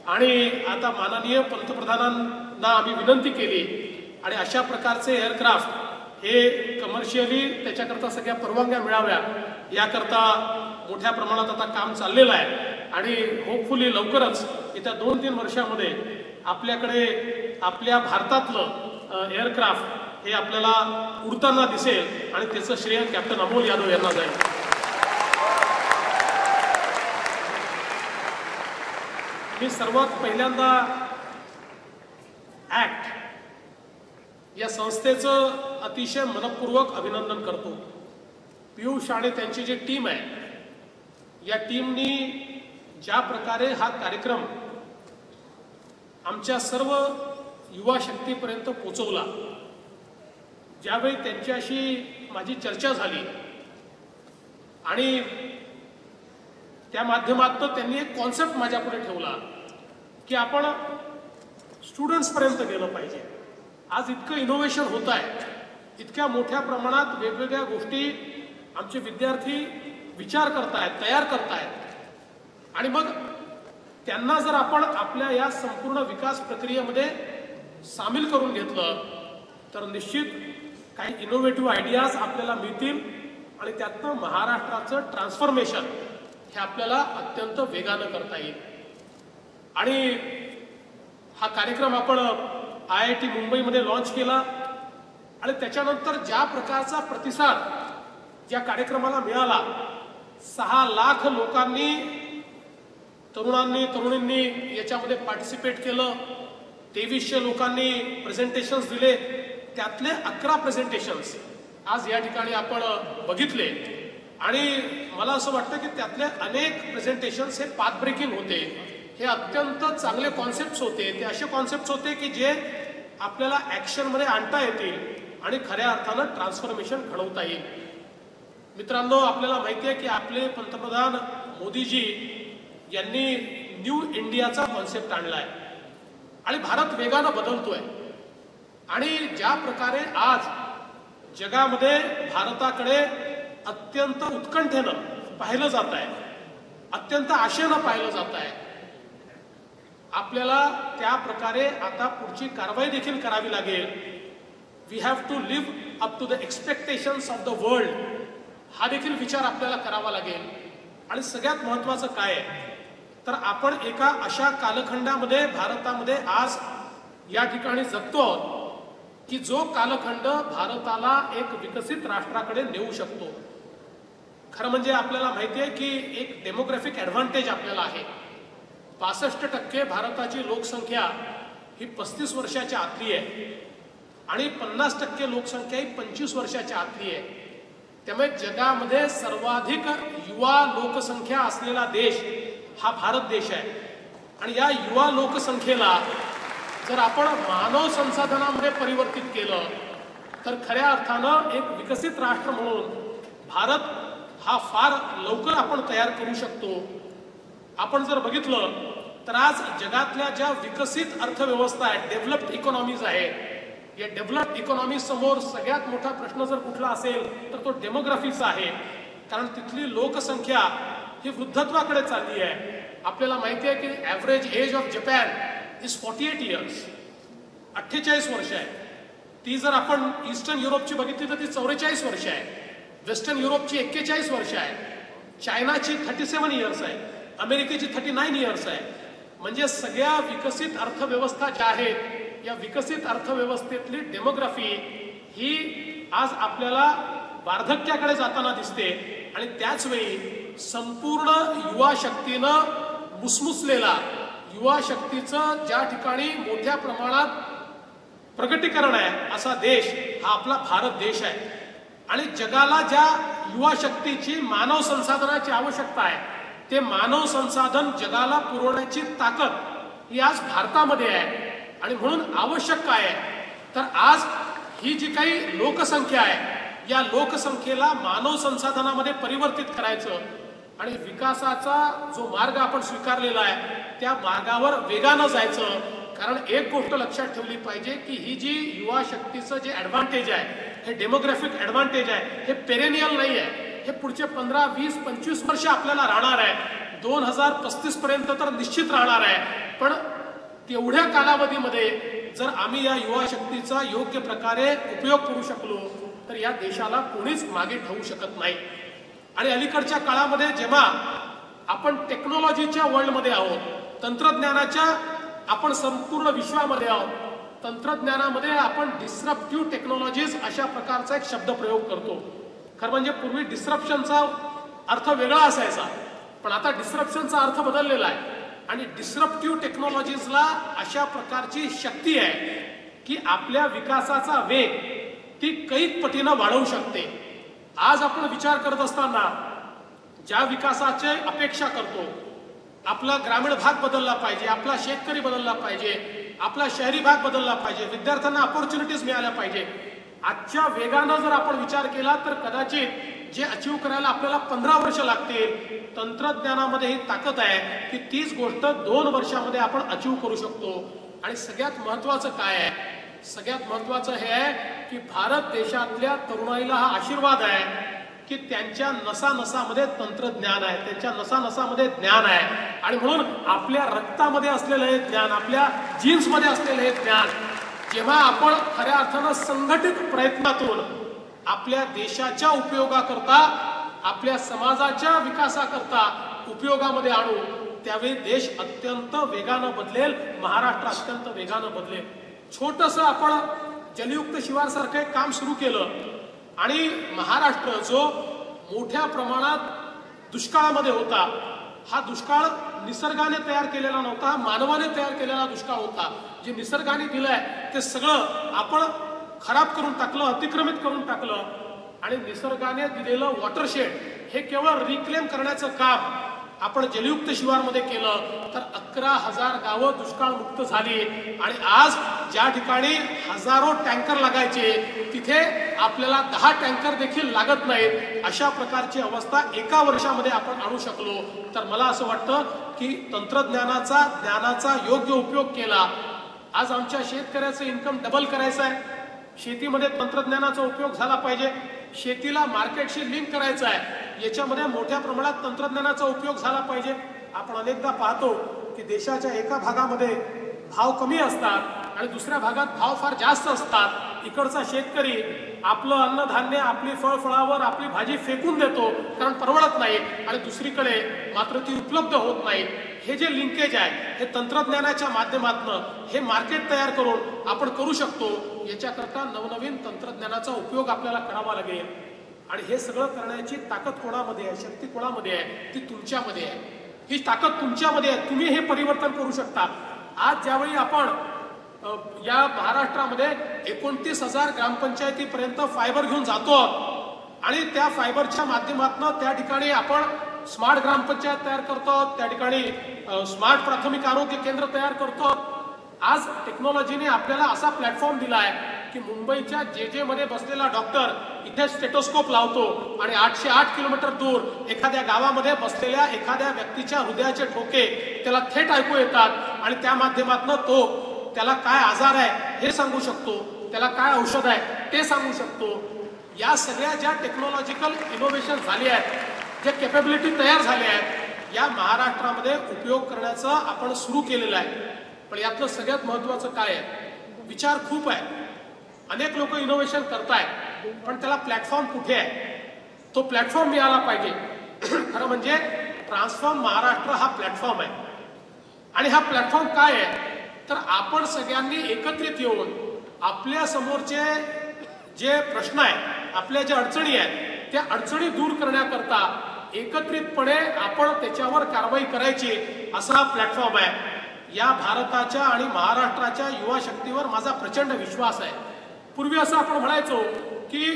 आणि आता माननीय पंतप्रधानांना आम्ही विनंती केली आणि अशा प्रकारचे एअरक्राफ्ट हे कमर्शियली त्याच्याकरता सगळ्या परवानग्या मिळाव्या याकरता मोठ्या प्रमाणात आता काम चाललेलं आहे. आणि होपफुली लवकरच येत्या 2-3 वर्षामध्ये आपल्याकडे आपल्या भारतातलं एअरक्राफ्ट हे आपल्याला उडताना दिसेल आणि त्याचं श्रेय कॅप्टन अमोल यादव यांना जाईल. मी सर्वात पहिल्यांदा ऍक्ट या संस्थेचं अतिशय मनपूर्वक अभिनंदन करतो. पियुष आणि त्यांची जी टीम आहे, या टीमनी ज्या प्रकारे हा कार्यक्रम आमच्या सर्व युवा शक्तीपर्यंत पोहोचवला. ज्यावेळी त्यांच्याशी माझी चर्चा झाली आणि त्या माध्यमातून त्यांनी एक कॉन्सेप्ट माझ्यापुढे ठेवला की आपण स्टुडंट्स पर्यंत गेलं पाहिजे. आज इतकं इनोव्हेशन होत आहे, इतक्या मोठ्या प्रमाणात वेगवेगळ्या गोष्टी आमचे विद्यार्थी विचार करतायत, तयार करतायत, आणि मग त्यांना जर आपण आपल्या या संपूर्ण विकास प्रक्रियेमध्ये सामील करून घेतलं तर निश्चित काही इनोव्हेटिव्ह आयडियाज आपल्याला मिळतील आणि त्यातनं महाराष्ट्राचं ट्रान्सफॉर्मेशन हे आपल्याला अत्यंत वेगानं करता येईल. आणि हा कार्यक्रम आपण IIT मुंबईमध्ये लॉन्च केला आणि त्याच्यानंतर ज्या प्रकारचा प्रतिसाद या कार्यक्रमाला मिळाला, 6 लाख लोकांनी, तरुणींनी याच्यामध्ये पार्टिसिपेट केलं. 2300 लोकांनी प्रेझेंटेशन्स दिले. त्यातले 11 प्रेझेंटेशन्स आज या ठिकाणी आपण बघितले आणि मला असं वाटतं की त्यातले अनेक प्रेझेंटेशन्स हे पाथ ब्रेकिंग होते. हे अत्यंत चांगले कॉन्सेप्ट्स होते. ते असे कॉन्सेप्ट्स होते की जे आपल्याला ऍक्शनमध्ये आणता येतील आणि खऱ्या अर्थानं ट्रान्सफॉर्मेशन घडवता येईल. मित्रांनो, आपल्याला माहिती आहे की आपले पंतप्रधान मोदीजी यांनी न्यू इंडियाचा कॉन्सेप्ट आणलाय आणि भारत वेगानं बदलतोय. आणि ज्या प्रकारे आज जगामध्ये भारताकडे अत्यंत उत्कंठेनं पाहिलं जात आहे, अत्यंत आशेनं पाहिलं जात आहे, आपल्याला त्या प्रकारे आता पुढची कारवाई देखील करावी लागेल. We have to live up to the expectations of the world, हा देखील विचार आपल्याला करावा लागेल. आणि सगळ्यात महत्वाचं काय आहे तर आपण एका अशा कालखंडामध्ये भारतामध्ये आज या ठिकाणी जगतो की जो कालखंड भारताला एक विकसित राष्ट्राकडे नेऊ शकतो. खरं म्हणजे आपल्याला माहिती आहे की एक डेमोग्राफिक ऍडव्हान्टेज आपल्याला आहे. 65% भारताची लोकसंख्या ही 35 वर्षाच्या आतली आहे आणि 50% लोकसंख्या ही 25 वर्षाच्या आतली आहे. त्यामुळे जगामध्ये सर्वाधिक युवा लोकसंख्या असलेला देश हा भारत देश आहे. आणि या युवा लोकसंख्येला जर आपण मानव संसाधनामध्ये परिवर्तित केलं तर खऱ्या अर्थानं एक विकसित राष्ट्र म्हणून भारत हा फार लवकर आपण तयार करू शकतो. आपण जर बघितलं तर आज जगातल्या ज्या विकसित अर्थव्यवस्था आहेत, डेव्हलप्ड इकॉनॉमीज आहेत, या डेव्हलप्ड इकॉनॉमी समोर सगळ्यात मोठा प्रश्न जर कुठला असेल तर तो डेमोग्राफीचा आहे. कारण तिथली लोकसंख्या ही वृद्धत्वाकडे चालली आहे. आपल्याला माहिती आहे की average age of Japan is 48 years, 48 वर्ष आहे. ती जर आपण ईस्टर्न युरोपची बघितली तर ती 44 वर्ष आहे, वेस्टर्न युरोपची 41 वर्ष आहे, चायनाची 37 इयर्स आहे, अमेरिकेची 39 इयर्स आहे. म्हणजे सगळ्या विकसित अर्थव्यवस्था ज्या आहेत या विकसित अर्थव्यवस्थेतली डेमोग्राफी ही आज आपल्याला वार्धक्याकडे जाताना दिसते. आणि त्याच वेळी संपूर्ण युवा शक्तीनं मुसमुसलेला, युवा शक्तीचं ज्या ठिकाणी मोठ्या प्रमाणात प्रगतीकरण आहे असा देश हा आपला भारत देश आहे. आणि जगाला ज्या युवा शक्तीची मानव संसाधनाची आवश्यकता आहे ते मानव संसाधन जगाला पुरवण्याची ताकद ही आज भारतामध्ये आहे. आणि म्हणून आवश्यक काय आहे तर आज ही जी काही लोकसंख्या आहे या लोकसंख्येला मानव संसाधनामध्ये परिवर्तित करायचं आणि विकासाचा जो मार्ग आपण स्वीकारलेला आहे त्या मार्गावर वेगानं जायचं. कारण एक गोष्ट लक्षात ठेवली पाहिजे की ही जी युवा शक्तीचं जे ऍडव्हान्टेज आहे हे डेमोग्राफिक ऍडव्हान्टेज आहे हे पेरेनियल नाही आहे. हे पुढचे 15, 20, 25 वर्ष आपल्याला राहणार आहे. 2035 पर्यंत तर निश्चित राहणार आहे. पण तेवढ्या कालावधीमध्ये जर आम्ही या युवा शक्तीचा योग्य प्रकारे उपयोग करू शकलो तर या देशाला कोणीच मागे ठेवू शकत नाही. आणि अलीकडच्या काळामध्ये जेव्हा आपण टेक्नॉलॉजीच्या वर्ल्डमध्ये आहोत, तंत्रज्ञानाच्या आपण संपूर्ण विश्वामध्ये आहोत, तंत्रज्ञानामध्ये आपण डिस्रप्टिव्ह टेक्नॉलॉजीज अशा प्रकारचा एक शब्द प्रयोग करतो. खरं म्हणजे पूर्वी डिस्रप्शनचा अर्थ वेगळा असायचा पण आता डिस्रप्शनचा अर्थ बदललेला आहे. आणि डिस्रप्टिव्ह टेक्नॉलॉजीजला अशा प्रकारची शक्ती आहे की आपल्या विकासाचा वेग ती कैक पटीनं वाढवू शकते. आज आपण विचार करत असताना ज्या विकासाची अपेक्षा करतो, आपला ग्रामीण भाग बदलला पाहिजे, आपला शेतकरी बदलला पाहिजे, आपला शहरी भाग बदलला पाहिजे, विद्यार्थ्यांना अपॉर्च्युनिटीज मिळाल्या पाहिजे, आजच्या वेगानं जर आपण विचार केला तर कदाचित जे अचीव करायला आपल्याला 15 वर्ष लागतील, तंत्रज्ञानामध्ये ही ताकद आहे की तीच गोष्ट 2 वर्षामध्ये आपण अचीव करू शकतो. आणि सगळ्यात महत्वाचं काय आहे, सगळ्यात महत्वाचं हे आहे की भारत देशातल्या तरुणाईला हा आशीर्वाद आहे की त्यांच्या नसानसामध्ये तंत्रज्ञान आहे, त्यांच्या नसानसामध्ये ज्ञान आहे. आणि म्हणून आपल्या रक्तामध्ये असलेलं हे ज्ञान, आपल्या जीन्समध्ये असलेलं हे ज्ञान जेव्हा आपण खऱ्या अर्थानं संघटित प्रयत्नातून आपल्या देशाच्या उपयोगाकरता, आपल्या समाजाच्या विकासाकरता उपयोगामध्ये आणू त्यावेळी देश अत्यंत वेगानं बदलेल, महाराष्ट्र अत्यंत वेगानं बदलेल. छोटंसं आपण जलयुक्त शिवार सारखं एक काम सुरू केलं आणि महाराष्ट्र जो मोठ्या प्रमाणात दुष्काळामध्ये होता, हा दुष्काळ निसर्गाने तयार केलेला नव्हता, मानवाने तयार केलेला दुष्काळ होता. जे निसर्गाने दिलंय ते सगळं आपण खराब करून टाकलं, अतिक्रमित करून टाकलं. आणि निसर्गाने दिलेलं वॉटरशेड हे केवळ रिक्लेम करण्याचं काम आपण जलयुक्त शिवारमध्ये केलं तर 11,000 गावं दुष्काळमुक्त झाली. आणि आज ज्या ठिकाणी हजारो टँकर लागायचे तिथे आपल्याला 10 टँकर देखील लागत नाहीत. अशा प्रकारची अवस्था एका वर्षामध्ये आपण आणू शकलो. तर मला असं वाटतं की तंत्रज्ञानाचा, ज्ञानाचा योग्य उपयोग केला. आज आमच्या शेतकऱ्याचं इन्कम डबल करायचं आहे, शेतीमध्ये तंत्रज्ञानाचा उपयोग झाला पाहिजे, शेतीला मार्केटशी लिंक करायचं आहे, याच्यामध्ये मोठ्या प्रमाणात तंत्रज्ञानाचा उपयोग झाला पाहिजे. आपण अनेकदा पाहतो की देशाच्या एका भागामध्ये भाव कमी असतात आणि दुसऱ्या भागात भाव फार जास्त असतात. इकडचा शेतकरी आपलं अन्नधान्य, आपली फळफळावर आपली भाजी फेकून देतो कारण परवडत नाही आणि दुसरीकडे मात्र ती उपलब्ध होत नाही. हे जे लिंकेज आहे हे तंत्रज्ञानाच्या माध्यमातून हे मार्केट तयार करून आपण करू शकतो. याच्याकरता नवनवीन तंत्रज्ञानाचा उपयोग आपल्याला करावा लागेल. आणि हे सगळं करण्याची ताकद कोणामध्ये आहे, शक्ती कोणामध्ये आहे, ती तुमच्यामध्ये आहे. ही ताकद तुमच्यामध्ये आहे, तुम्ही हे परिवर्तन करू शकता. आज ज्यावेळी आपण या महाराष्ट्रामध्ये 29,000 ग्रामपंचायतीपर्यंत फायबर घेऊन जातो आणि त्या फायबरच्या माध्यमातून त्या ठिकाणी आपण स्मार्ट ग्रामपंचायत तयार करतो, त्या ठिकाणी स्मार्ट प्राथमिक आरोग्य केंद्र तयार करतो. आज टेक्नॉलॉजीने आपल्याला असा प्लॅटफॉर्म दिला आहे की मुंबईच्या जे मध्ये बसलेला डॉक्टर इथे स्टेटोस्कोप लावतो आणि 808 किलोमीटर दूर एखाद्या गावामध्ये बसलेल्या एखाद्या व्यक्तीच्या हृदयाचे ठोके त्याला थेट ऐकू येतात आणि त्या माध्यमातून तो त्याला काय आजार आहे हे सांगू शकतो, त्याला काय औषध आहे ते सांगू शकतो. या सगळ्या ज्या टेक्नॉलॉजिकल इनोव्हेशन झाले आहेत, ज्या कॅपेबिलिटी तयार झाल्या आहेत, या महाराष्ट्रामध्ये उपयोग करण्याचं आपण सुरू केलेलं आहे. पण यातलं सगळ्यात महत्वाचं काय आहे, विचार खूप आहे अनेक लोक इनोव्हेशन करतायत, पण त्याला प्लॅटफॉर्म कुठे आहे? तो प्लॅटफॉर्म मिळाला पाहिजे. खरं म्हणजे ट्रान्सफॉर्म महाराष्ट्र हा प्लॅटफॉर्म आहे. आणि हा प्लॅटफॉर्म काय आहे? तर आपण सगळ्यांनी एकत्रित येऊन आपल्या समोरचे जे प्रश्न आहेत, आपल्या ज्या अडचणी आहेत, त्या अडचणी दूर करण्याकरता एकत्रितपणे आपण त्याच्यावर कारवाई करायची, असा हा प्लॅटफॉर्म आहे. या भारताच्या आणि महाराष्ट्राच्या युवा शक्तीवर माझा प्रचंड विश्वास आहे. पूर्वी असं आपण म्हणायचो की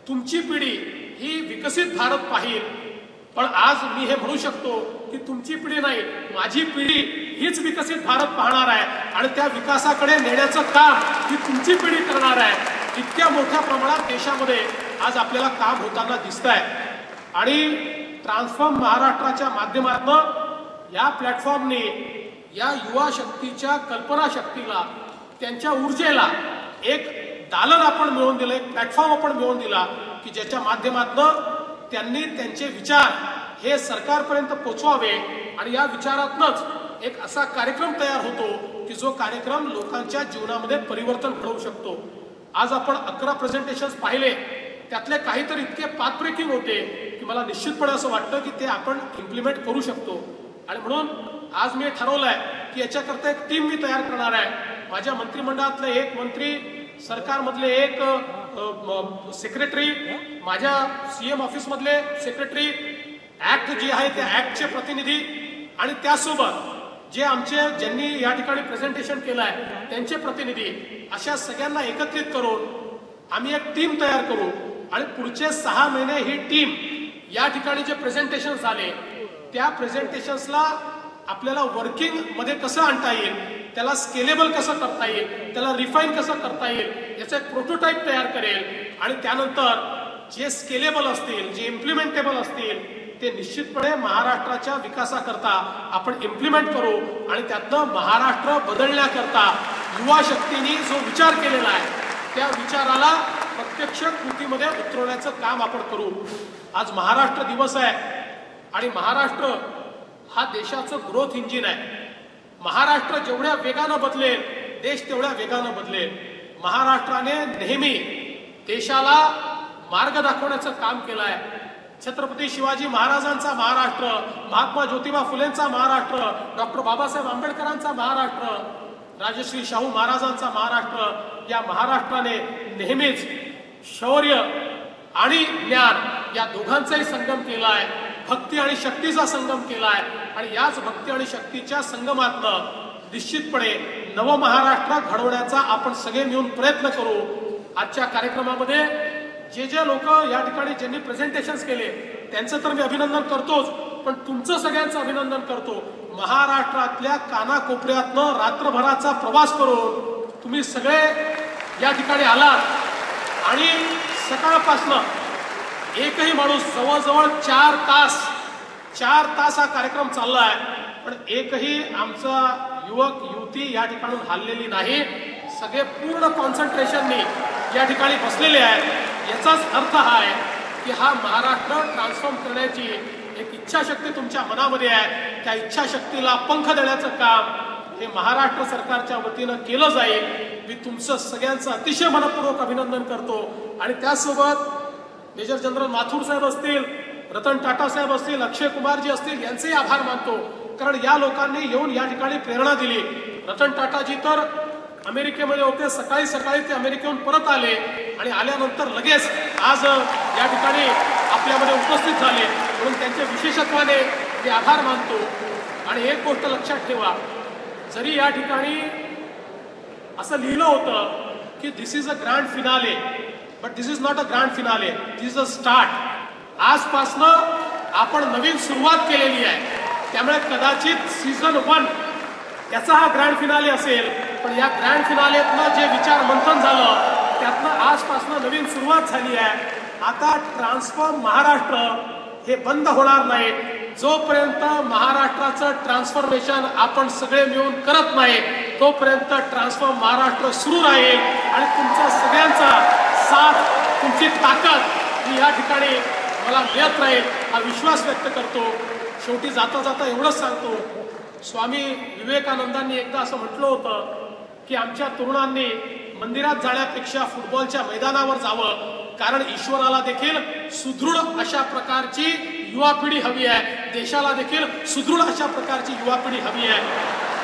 तुमची पिढी ही विकसित भारत पाहिल, पण आज मी हे म्हणू शकतो की तुमची पिढी नाही, माझी पिढी हीच विकसित भारत पाहणार आहे आणि त्या विकासाकडे नेण्याचं काम ही तुमची पिढी करणार आहे. इतक्या मोठ्या प्रमाणात देशामध्ये आज आपल्याला काम होताना दिसत आहे. आणि ट्रान्सफॉर्म महाराष्ट्राच्या माध्यमातून या प्लॅटफॉर्मने या युवा शक्तीच्या कल्पना शक्तीला, त्यांच्या ऊर्जेला एक दालन आपण मिळवून दिलं, एक प्लॅटफॉर्म आपण मिळवून दिला की ज्याच्या माध्यमातून त्यांनी त्यांचे विचार हे सरकारपर्यंत पोचवावे. आणि या विचारातूनच एक असा कार्यक्रम तयार होतो की जो कार्यक्रम लोकांच्या जीवनामध्ये परिवर्तन घडवू शकतो. आज आपण 11 प्रेझेंटेशन्स पाहिले, त्यातले काहीतरी इतके पाथ ब्रेकिंग होते की मला निश्चितपणे असं वाटतं की ते आपण इम्प्लिमेंट करू शकतो. आणि म्हणून आज मी ठरवलंय की याच्याकरता एक टीम मी तयार करणार आहे. माझ्या मंत्रिमंडळातले एक मंत्री, सरकारमधले एक सेक्रेटरी, माझ्या सीएम ऑफिसमधले सेक्रेटरी, ऍक्ट जे आहे त्या ऍक्टचे प्रतिनिधी, आणि त्यासोबत जे ज्यांनी या ठिकाणी प्रेझेंटेशन केलं आहे त्यांचे प्रतिनिधी, अशा सगळ्यांना एकत्रित करून आम्ही एक टीम तयार करू. आणि पुढचे 6 महिने ही टीम या ठिकाणी जे प्रेझेंटेशन झाले त्या प्रेझेंटेशन्सला आपल्याला वर्किंग मध्ये कसं आणता येईल, त्याला स्केलेबल कसं करता येईल, त्याला रिफाईन कसं करता येईल, याचा एक प्रोटोटाईप तयार करेल. आणि त्यानंतर जे स्केलेबल असतील, जे इम्प्लिमेंटेबल असतील, ते निश्चितपणे महाराष्ट्राच्या विकासाकरता आपण इम्प्लिमेंट करू. आणि त्यातनं महाराष्ट्र बदलण्याकरता युवा शक्तीने जो विचार केलेला आहे त्या विचाराला प्रत्यक्ष कृतीमध्ये उतरवण्याचं काम आपण करू. आज महाराष्ट्र दिवस आहे आणि महाराष्ट्र हा देशाचं ग्रोथ इंजिन आहे. महाराष्ट्र जेवढ्या वेगानं बदलेल, देश तेवढ्या वेगानं बदलेल. महाराष्ट्राने नेहमी देशाला मार्ग दाखवण्याचं काम केलं आहे. छत्रपती शिवाजी महाराजांचा महाराष्ट्र, महात्मा ज्योतिबा फुलेंचा महाराष्ट्र, डॉक्टर बाबासाहेब आंबेडकरांचा महाराष्ट्र, राजश्री शाहू महाराजांचा महाराष्ट्र, या महाराष्ट्राने नेहमीच शौर्य आणि ज्ञान या दोघांचाही संगम केला आहे. भक्ती आणि शक्तीचा संगम केला आहे. आणि याच भक्ती आणि शक्तीच्या संगमातनं निश्चितपणे नव महाराष्ट्र घडवण्याचा आपण सगळे मिळून प्रयत्न करू. आजच्या कार्यक्रमामध्ये जे लोक या ठिकाणी ज्यांनी प्रेझेंटेशन्स केले त्यांचं तर मी अभिनंदन करतोच, पण तुमचं सगळ्यांचं अभिनंदन करतो. महाराष्ट्रातल्या कानाकोपऱ्यातनं रात्रभराचा प्रवास करून तुम्ही सगळे या ठिकाणी आलात आणि सकाळपासनं एकही माणूस जवळजवळ 4 तास हा कार्यक्रम चालला आहे, पण एकही आमचा युवक युवती या ठिकाणून हललेली नाही. सगळे पूर्ण कॉन्सन्ट्रेशननी या ठिकाणी बसलेले आहेत. याचाच अर्थ हा आहे की हा महाराष्ट्र ट्रान्सफॉर्म करण्याची एक इच्छाशक्ती तुमच्या मनामध्ये आहे. त्या इच्छाशक्तीला पंख देण्याचं काम हे महाराष्ट्र सरकारच्या वतीनं केलं जाईल. मी तुमचं सगळ्यांचं अतिशय मनपूर्वक अभिनंदन करतो. आणि त्याचसोबत मेजर जनरल माथुर साहेब असतील, रतन टाटा साहेब असतील, अक्षय कुमारजी असतील, यांचेही आभार मानतो. कारण या लोकांनी येऊन या ठिकाणी प्रेरणा दिली. रतन टाटाजी तर अमेरिकेमध्ये होते, सकाळी ते अमेरिकेहून परत आले आणि आल्यानंतर लगेच आज या ठिकाणी आपल्यामध्ये उपस्थित झाले. म्हणून त्यांच्या विशेषत्वाने मी आभार मानतो. आणि एक गोष्ट लक्षात ठेवा, जरी या ठिकाणी असं लिहिलं होतं की this is a grand finale, but this is not a grand finale, this is a start. आजपासनं आपण नवीन सुरुवात केलेली आहे. त्यामुळे कदाचित सीझन 1 याचा हा ग्रँड फिनाले असेल, पण या ग्रँड फिनालेतनं जे विचार मंथन झालं त्यातनं आजपासनं नवीन सुरुवात झाली आहे. आता ट्रान्सफॉर्म महाराष्ट्र हे बंद होणार नाही जोपर्यंत महाराष्ट्राचं ट्रान्सफॉर्मेशन आपण सगळे मिळून करत नाही, तोपर्यंत ट्रान्सफॉर्म महाराष्ट्र सुरू राहील. आणि तुमचा सगळ्यांचा साथ, तुमची ताकद ही या ठिकाणी मला मिळत राहील हा विश्वास व्यक्त करतो. शेवटी जाता जाता एवढंच सांगतो, स्वामी विवेकानंदांनी एकदा असं म्हटलं होतं की आमच्या तरुणांनी मंदिरात जाण्यापेक्षा फुटबॉलच्या मैदानावर जावं, कारण ईश्वराला देखील सुदृढ अशा प्रकारची युवा पिढी हवी आहे, देशाला देखील सुदृढ अशा प्रकारची युवा पिढी हवी आहे.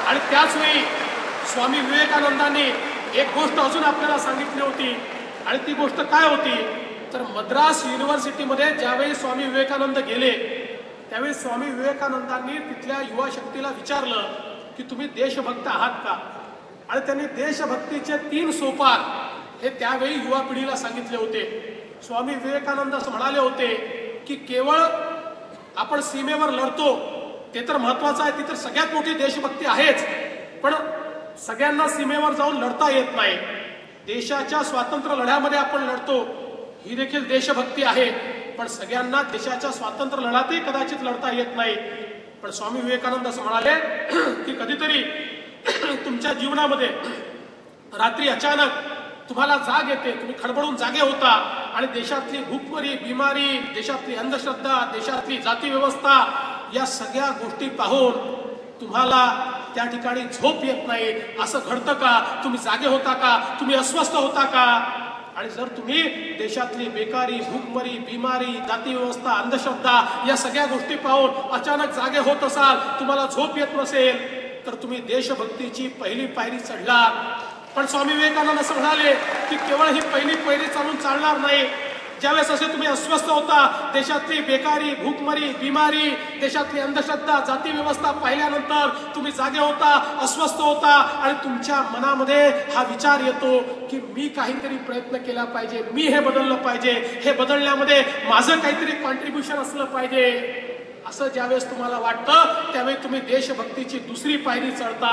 आणि त्याच वेळी स्वामी विवेकानंदांनी एक गोष्ट अजून आपल्याला सांगितली होती, आणि ती गोष्ट काय होती तर मद्रास युनिव्हर्सिटीमध्ये ज्यावेळी स्वामी विवेकानंद गेले त्यावेळी स्वामी विवेकानंदांनी तिथल्या युवा शक्तीला विचारलं की तुम्ही देशभक्त आहात का, आणि त्यांनी देशभक्तीचे 3 सोपान हे त्यावेळी युवा पिढीला सांगितले होते. स्वामी विवेकानंद असं म्हणाले होते की केवळ आपण सीमेवर लढतो ते तर महत्वाचं आहे, ती तर सगळ्यात मोठी देशभक्ती आहेच, पण सगळ्यांना सीमेवर जाऊन लढता येत नाही. देशाच्या स्वातंत्र्य लढ्यामध्ये आपण लढतो ही देखील देशभक्ती आहे, पण सगळ्यांना देशाच्या स्वातंत्र्य लढ्यातही कदाचित लढता येत नाही. पण स्वामी विवेकानंद असं म्हणाले की कधीतरी तुमच्या जीवनामध्ये रात्री अचानक तुम्हाला जाग येते, तुम्ही खडबडून जागे होता आणि देशातली भूकमरी, बिमारी, देशातली अंधश्रद्धा, देशातली जाती व्यवस्था या सगळ्या गोष्टी पाहून तुम्हाला त्या ठिकाणी झोप येत नाही. असं घडतं का? तुम्ही जागे होता का? तुम्ही अस्वस्थ होता का? आणि जर तुम्ही देशातली बेकारी, भूकमरी, बिमारी, जाती व्यवस्था, अंधश्रद्धा या सगळ्या गोष्टी पाहून अचानक जागे होत असाल, तुम्हाला झोप येत नसेल, तर तुम्ही देशभक्तीची पहिली पायरी चढलात. पण स्वामी विवेकानंद असं म्हणाले की केवळ ही पहिली पायरी चालून चालणार नाही. ज्यावेळेस असे तुम्ही अस्वस्थ होता, देशातली बेकारी, भूकमरी, बिमारी, देशातली अंधश्रद्धा, जाती व्यवस्था पाहिल्यानंतर तुम्ही जागे होता, अस्वस्थ होता आणि तुमच्या मनामध्ये हा विचार येतो की मी काहीतरी प्रयत्न केला पाहिजे, मी हे बदललं पाहिजे, हे बदलण्यामध्ये माझं काहीतरी कॉन्ट्रीब्युशन असलं पाहिजे. असं ज्यावेळेस तुम्हाला वाटतं त्यावेळी तुम्ही देशभक्तीची दुसरी पायरी चढता.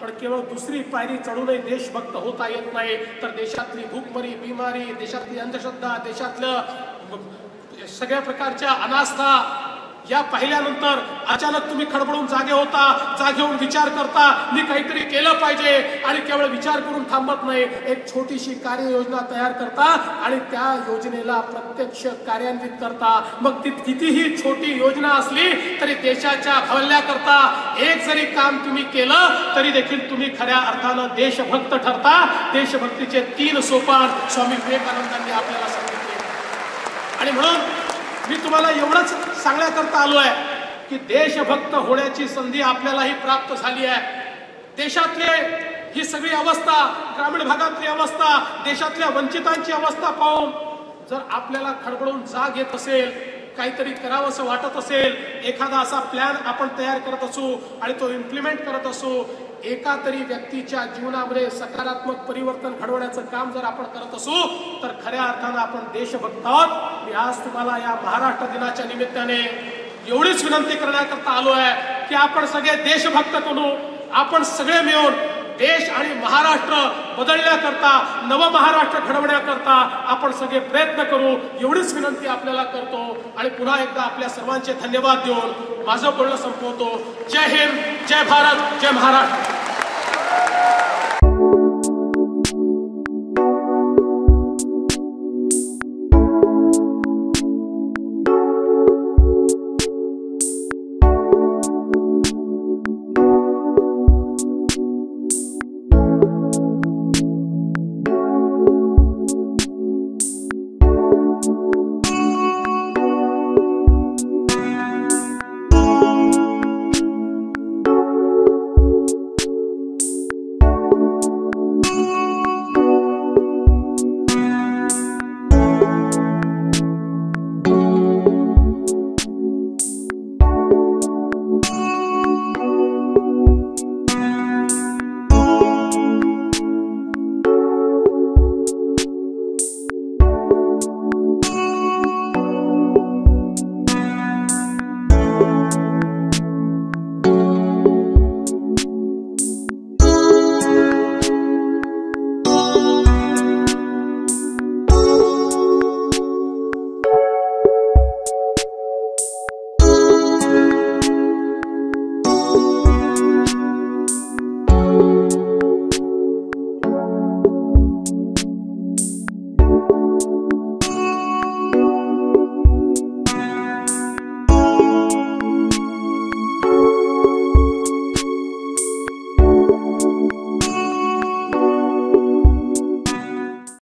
पण केवळ दुसरी पायरी चढूनही देशभक्त होता येत नाही, तर देशातली भूकमरी, बिमारी, देशातली अंधश्रद्धा, देशातल्या सगळ्या प्रकारच्या अनास्था या पाहिल्यानंतर अचानक तुम्ही खडबडून जागे होता, जागे होऊन विचार करता मी काहीतरी केलं पाहिजे, आणि केवळ विचार करून थांबत नाही, एक छोटीशी कार्ययोजना तयार करता आणि त्या योजनेला प्रत्यक्ष कार्यान्वित करता. मग ती कितीही छोटी योजना असली तरी देशाच्या भल्या करता एक जरी काम तुम्ही केलं तरी देखील तुम्ही खऱ्या अर्थानं देशभक्त ठरता. देशभक्तीचे 3 सोपान स्वामी विवेकानंदांनी आपल्याला सांगितले. आणि म्हणून मी तुम्हाला एवढंच सांगण्याकरता आलो आहे की देशभक्त होण्याची संधी आपल्यालाही प्राप्त झाली आहे. देशातले ही सगळी अवस्था, ग्रामीण भागातली अवस्था, देशातल्या वंचितांची अवस्था पाहून जर आपल्याला खडबडून जाग येत असेल, काहीतरी करावं असं वाटत असेल, एखादा असा प्लॅन आपण तयार करत असू आणि तो इम्प्लिमेंट करत असू, एका तरी व्यक्तीच्या जीवनामध्ये सकारात्मक परिवर्तन घडवण्याचं काम जर आपण करत असू तर खऱ्या अर्थानं आपण देशभक्त आहोत. मी आज तुम्हाला या महाराष्ट्र दिनाच्या निमित्ताने एवढीच विनंती करण्याकरता आलो आहे की आपण सगळे देशभक्त करू. आपण सगळे मिळून देश आणि महाराष्ट्र बदलण्याकरता, नव महाराष्ट्र घडवण्याकरता आपण सगळे प्रयत्न करू, एवढीच विनंती आपल्याला करतो. आणि पुन्हा एकदा आपल्या सर्वांचे धन्यवाद देऊन माझं बोलणं संपवतो. जय हिंद, जय भारत, जय महाराष्ट्र.